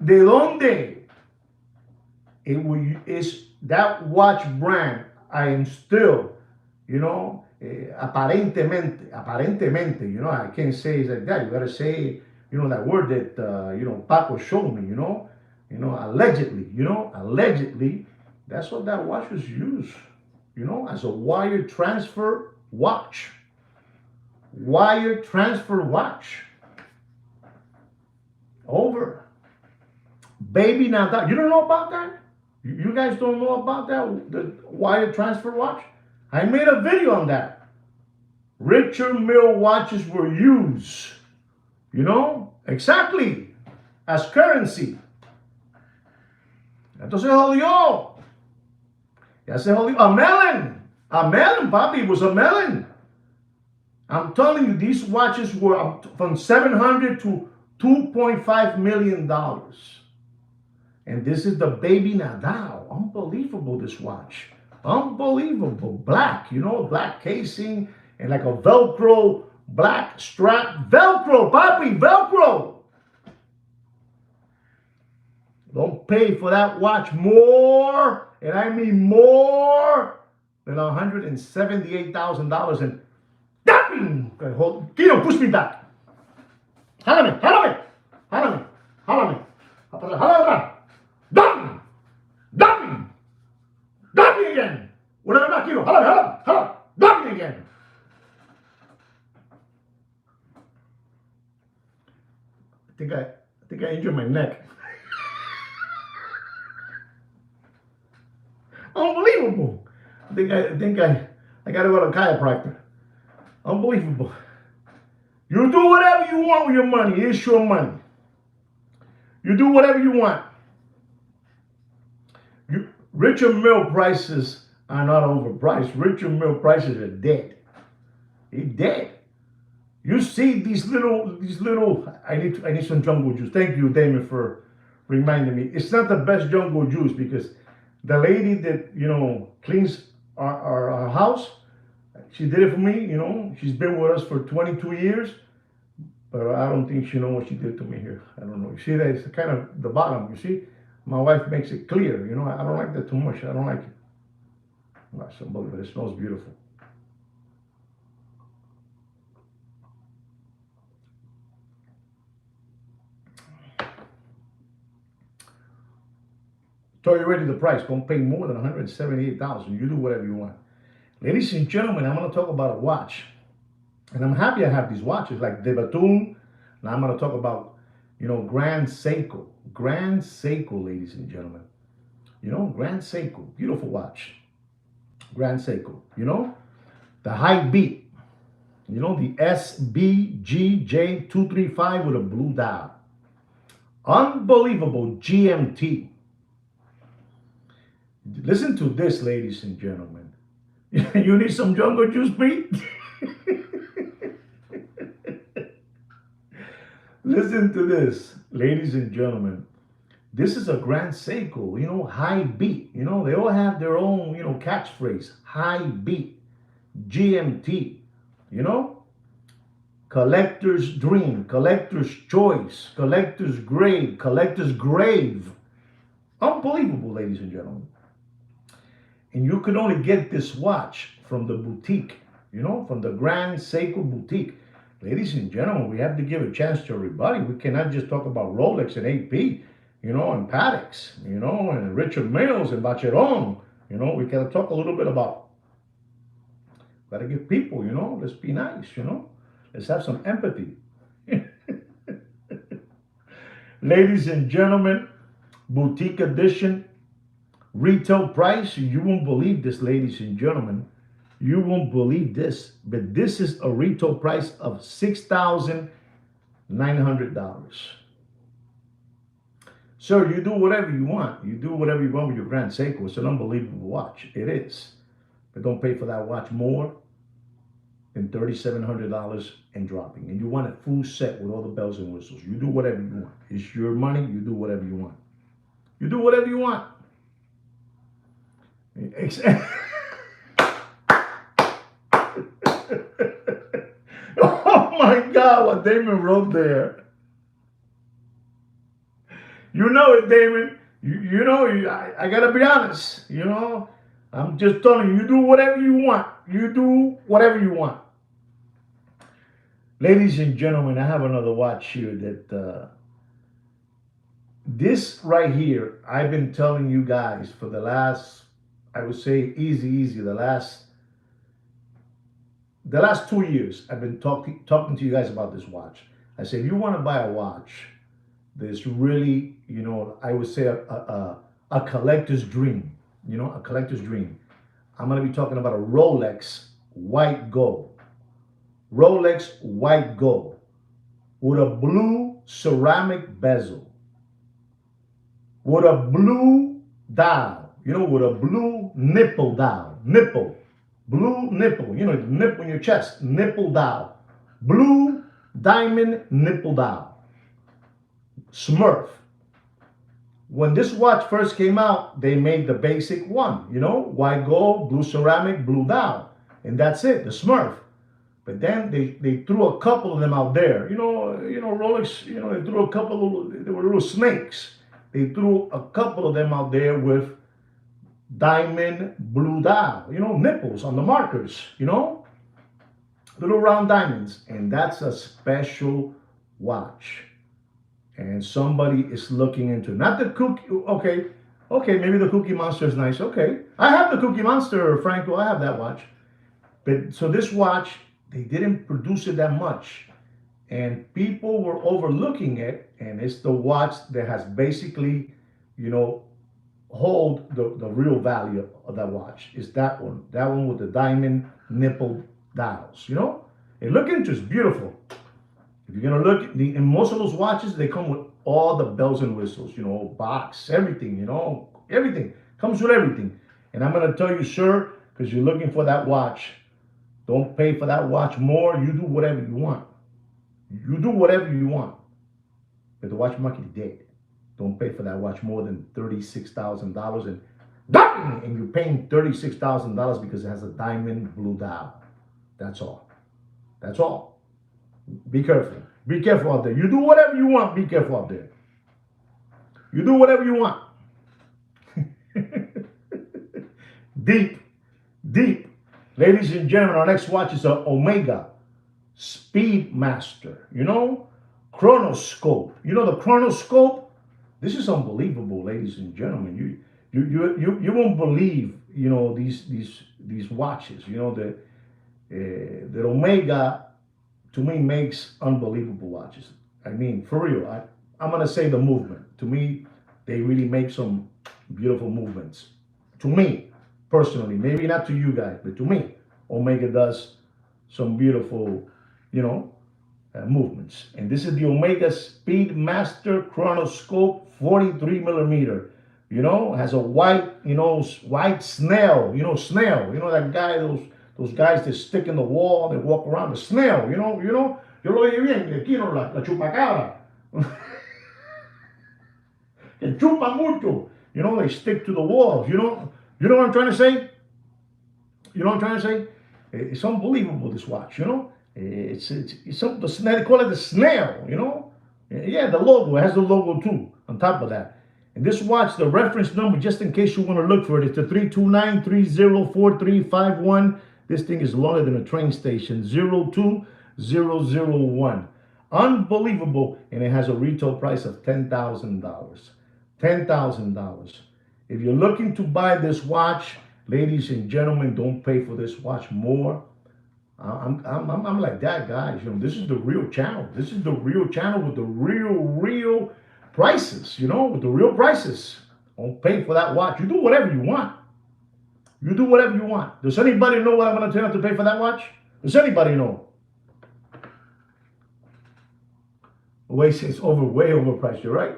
A: ¿de dónde? It's that watch brand. I am still, aparentemente, I can't say it like that. You gotta say, that word that, Paco showed me, allegedly, that's what that watch was used, as a wire transfer watch. Wire transfer watch. Over. Baby Nadal. You don't know about that? You guys don't know about that? The wire transfer watch? I made a video on that. Richard Mille watches were used, exactly, as currency. Entonces jodió. Ya se jodió. A melon, papi, it was a melon. I'm telling you, these watches were from $700 to $2.5 million. And this is the baby Nadal. Unbelievable, this watch. Unbelievable. Black, black casing and like a Velcro black strap. Velcro, papi, Velcro. Don't pay for that watch more and I mean more than $178,000 and dapping. Kino, push me back. Jálame, jálame, jálame, jálame. Jálame, dapping, dapping, dapping again. Una vez más, Kino, jálame, jálame, jálame, dapping again. I think I injured my neck. Unbelievable. I gotta go to a chiropractor. Unbelievable. You do whatever you want with your money. It's your money. You do whatever you want. Richard Mill prices are not overpriced. Richard Mill prices are dead. They're dead. You see these little. I need some jungle juice. Thank you, Damon, for reminding me. It's not the best jungle juice because the lady that cleans our house, she did it for me. She's been with us for 22 years, but I don't think she knows what she did to me here. I don't know. You see that it's kind of the bottom. You see, my wife makes it clear. I don't like that too much. I don't like it. But it smells beautiful. Tell you already the price. Don't pay more than $178,000. You do whatever you want. Ladies and gentlemen, I'm going to talk about a watch. And I'm happy I have these watches like De Batun. Now I'm going to talk about, Grand Seiko. Grand Seiko, ladies and gentlemen. Grand Seiko. Beautiful watch. Grand Seiko. The high beat. The SBGJ235 with a blue dial. Unbelievable GMT. Listen to this, ladies and gentlemen. You need some jungle juice, Pete? Listen to this, ladies and gentlemen. This is a Grand Seiko, high beat. They all have their own, catchphrase. High beat, GMT, collector's dream, collector's choice, collector's grade, collector's grave. Unbelievable, ladies and gentlemen. And you can only get this watch from the boutique, from the Grand Seiko boutique. Ladies and gentlemen, we have to give a chance to everybody. We cannot just talk about Rolex and AP, and Patek's, and Richard Mills and Vacheron. We got to talk a little bit about, got to give people, let's be nice, let's have some empathy. Ladies and gentlemen, boutique edition. Retail price, you won't believe this, ladies and gentlemen. You won't believe this, but this is a retail price of $6,900. Sir, you do whatever you want. You do whatever you want with your Grand Seiko. It's an unbelievable watch. It is. But don't pay for that watch more than $3,700 and dropping. And you want it full set with all the bells and whistles. You do whatever you want. It's your money. You do whatever you want. You do whatever you want. Oh my God, what Damon wrote there. You know it, Damon. I gotta be honest. I'm just telling you, you do whatever you want. You do whatever you want. Ladies and gentlemen, I have another watch here that this right here, I've been telling you guys for the last, I would say easy, the last 2 years, I've been talking to you guys about this watch. I said, if you want to buy a watch, there's really, I would say a collector's dream, a collector's dream. I'm going to be talking about a Rolex white gold. Rolex white gold with a blue ceramic bezel, with a blue dial, with a blue nipple dial, blue nipple, the nipple in your chest, nipple dial, blue diamond nipple dial, Smurf. When this watch first came out, they made the basic one, white gold, blue ceramic, blue dial, and that's it, the Smurf. But then they threw a couple of them out there, Rolex, they threw a couple of, they were little snakes. They threw a couple of them out there with diamond blue dial, nipples on the markers, little round diamonds. And that's a special watch. And somebody is looking into not the cookie. Okay, maybe the Cookie Monster is nice. Okay, I have the Cookie Monster, Franco. I have that watch. But so this watch, they didn't produce it that much, and people were overlooking it. And it's the watch that has basically, you know, hold the real value of that watch. Is that one with the diamond nipple dials. And look into it's beautiful. If you're gonna look at in most of those watches, they come with all the bells and whistles, box, everything, everything comes with everything. And I'm gonna tell you, sir, because you're looking for that watch, don't pay for that watch more. You do whatever you want. You do whatever you want. But the watch market is dead. Don't pay for that watch more than $36,000, and you're paying $36,000 because it has a diamond blue dial. That's all. That's all. Be careful. Be careful out there. You do whatever you want. Be careful out there. You do whatever you want. Deep, deep. Ladies and gentlemen, our next watch is an Omega Speedmaster. Chronoscope. The chronoscope. This is unbelievable, ladies and gentlemen. You won't believe these watches. That Omega to me makes unbelievable watches. I mean, for real. I'm gonna say the movement. To me, they really make some beautiful movements. To me, personally, maybe not to you guys, but to me, Omega does some beautiful, movements. And this is the Omega Speedmaster Chronoscope 43 millimeter. Has a white, white snail. Snail. That guy, those guys that stick in the wall, they walk around the snail. Yo lo oí bien, aquí no, la chupacabra. Que chupa mucho. They stick to the walls. You know what I'm trying to say? You know what I'm trying to say? It's unbelievable, this watch, It's the snail, they call it the snail, Yeah, the logo, it has the logo too, on top of that. And this watch, the reference number, just in case you want to look for it, it's the 329304351. This thing is longer than a train station, 02001. Unbelievable, and it has a retail price of $10,000. $10,000. If you're looking to buy this watch, ladies and gentlemen, don't pay for this watch more. I'm like that, guys. This is the real channel. This is the real channel with the real prices. With the real prices. Don't pay for that watch. You do whatever you want. You do whatever you want. Does anybody know what I'm going to tell you to pay for that watch? Does anybody know? Way it's way overpriced. You're right.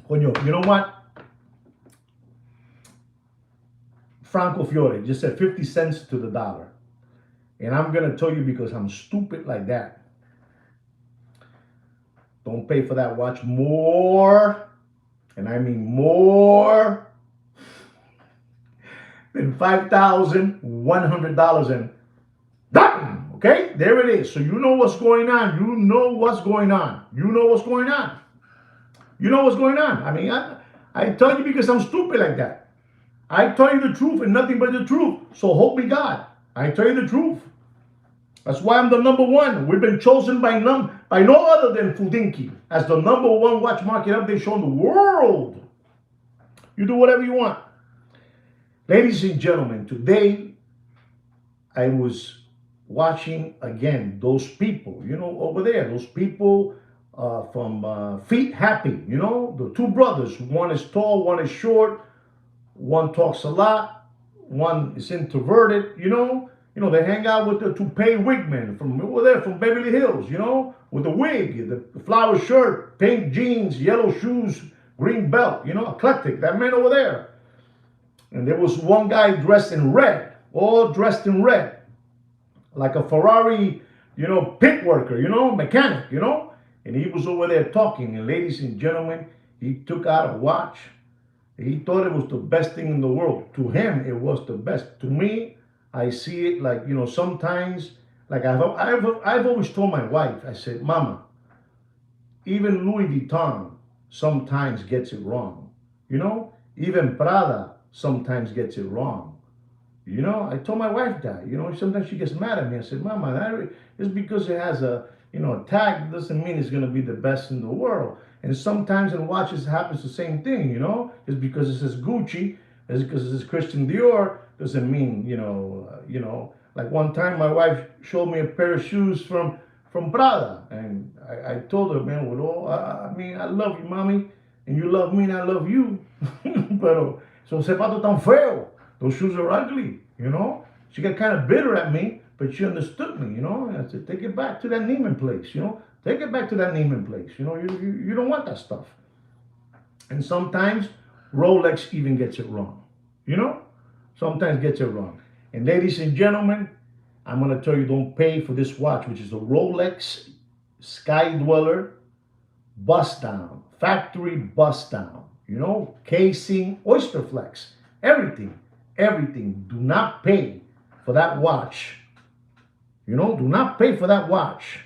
A: Coño, you know what? Franco Fiore just said 50 cents to the dollar. And I'm going to tell you, because I'm stupid like that, don't pay for that watch more, and I mean more, than $5,100. And done. Okay? There it is. So you know what's going on. You know what's going on. You know what's going on. You know what's going on. I mean, I tell you because I'm stupid like that. I tell you the truth and nothing but the truth. So help me God. I tell you the truth. That's why I'm the number one. We've been chosen by no other than Fudinki as the number one watch market update show in the world. You do whatever you want. Ladies and gentlemen, today I was watching again those people, over there, those people from Feet Happy, the two brothers. One is tall, one is short. One talks a lot. One is introverted, they hang out with the toupee wigman from over there, from Beverly Hills, with the wig, the flower shirt, pink jeans, yellow shoes, green belt, eclectic, that man over there. And there was one guy dressed in red, all dressed in red, like a Ferrari, pit worker, mechanic, and he was over there talking. And ladies and gentlemen, he took out a watch. He thought it was the best thing in the world. To him, it was the best. To me, I see it like, sometimes, like I've always told my wife, I said, Mama, even Louis Vuitton sometimes gets it wrong. You know, even Prada sometimes gets it wrong. You know, I told my wife that. You know, sometimes she gets mad at me. I said, Mama, that is because it has a, you know, a tag doesn't mean it's going to be the best in the world. And sometimes in watches it happens the same thing. You know, it's because it says Gucci, it's because it says Christian Dior doesn't mean you know. Like one time, my wife showed me a pair of shoes from Prada, and I told her, man, well, I mean, I love you, mommy, and you love me, and I love you. Pero son zapatos tan feo. Those shoes are ugly, you know. She got kind of bitter at me, but she understood me, you know. And I said, take it back to that Neiman place, you know. Take it back to that Neiman place, you know. You don't want that stuff. And sometimes Rolex even gets it wrong, you know. Sometimes gets it wrong. And ladies and gentlemen, I'm gonna tell you, don't pay for this watch, which is a Rolex Sky Dweller bust down, factory bust down, you know, casing, oyster flex, everything, everything. Do not pay for that watch. You know, do not pay for that watch.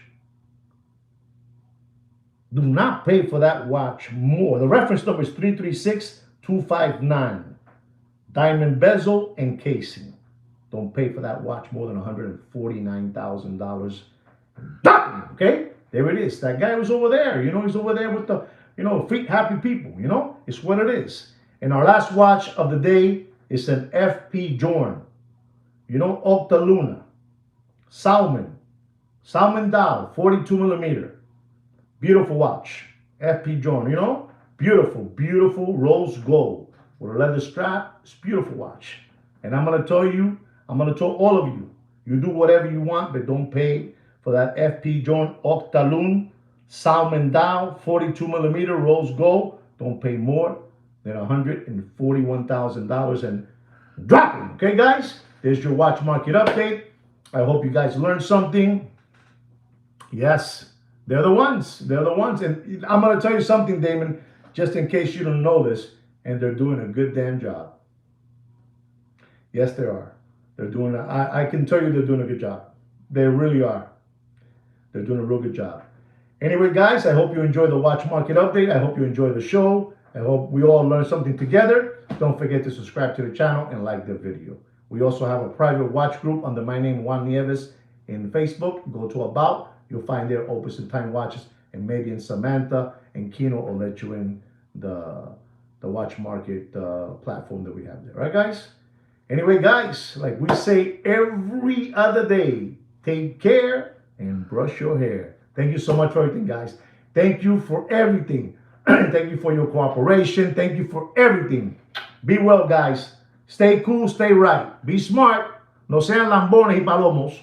A: Do not pay for that watch more. The reference number is 336259. Diamond bezel and casing. Don't pay for that watch more than $149,000. Okay? There it is. That guy was over there. You know, he's over there with the, you know, feet happy people. You know, it's what it is. And our last watch of the day is an FP Journe. You know, Octaluna. Salmon dial, 42 millimeter. Beautiful watch. FP Journe, you know? Beautiful, beautiful rose gold with a leather strap. It's a beautiful watch. And I'm going to tell all of you, you do whatever you want, but don't pay for that FP Journe Octaloon Salmon dial, 42 millimeter rose gold. Don't pay more than $141,000 and drop it. Okay, guys? There's your watch market update. I hope you guys learned something. Yes, they're the ones. They're the ones. And I'm going to tell you something, Damon, just in case you don't know this, and they're doing a good damn job. Yes, they are. They're doing, I can tell you they're doing a good job. They really are. They're doing a real good job. Anyway, guys, I hope you enjoy the watch market update. I hope you enjoy the show. I hope we all learn something together. Don't forget to subscribe to the channel and like the video. We also have a private watch group under my name, Juan Nieves, in Facebook. Go to About. You'll find there Opusntime Watches, and maybe in Samantha and Kino will let you in the watch market platform that we have there. All right, guys? Anyway, guys, like we say every other day, take care and brush your hair. Thank you so much for everything, guys. Thank you for everything. Thank you for your cooperation. Thank you for everything. Be well, guys. Stay cool, stay right. Be smart. No sean lambones y palomos.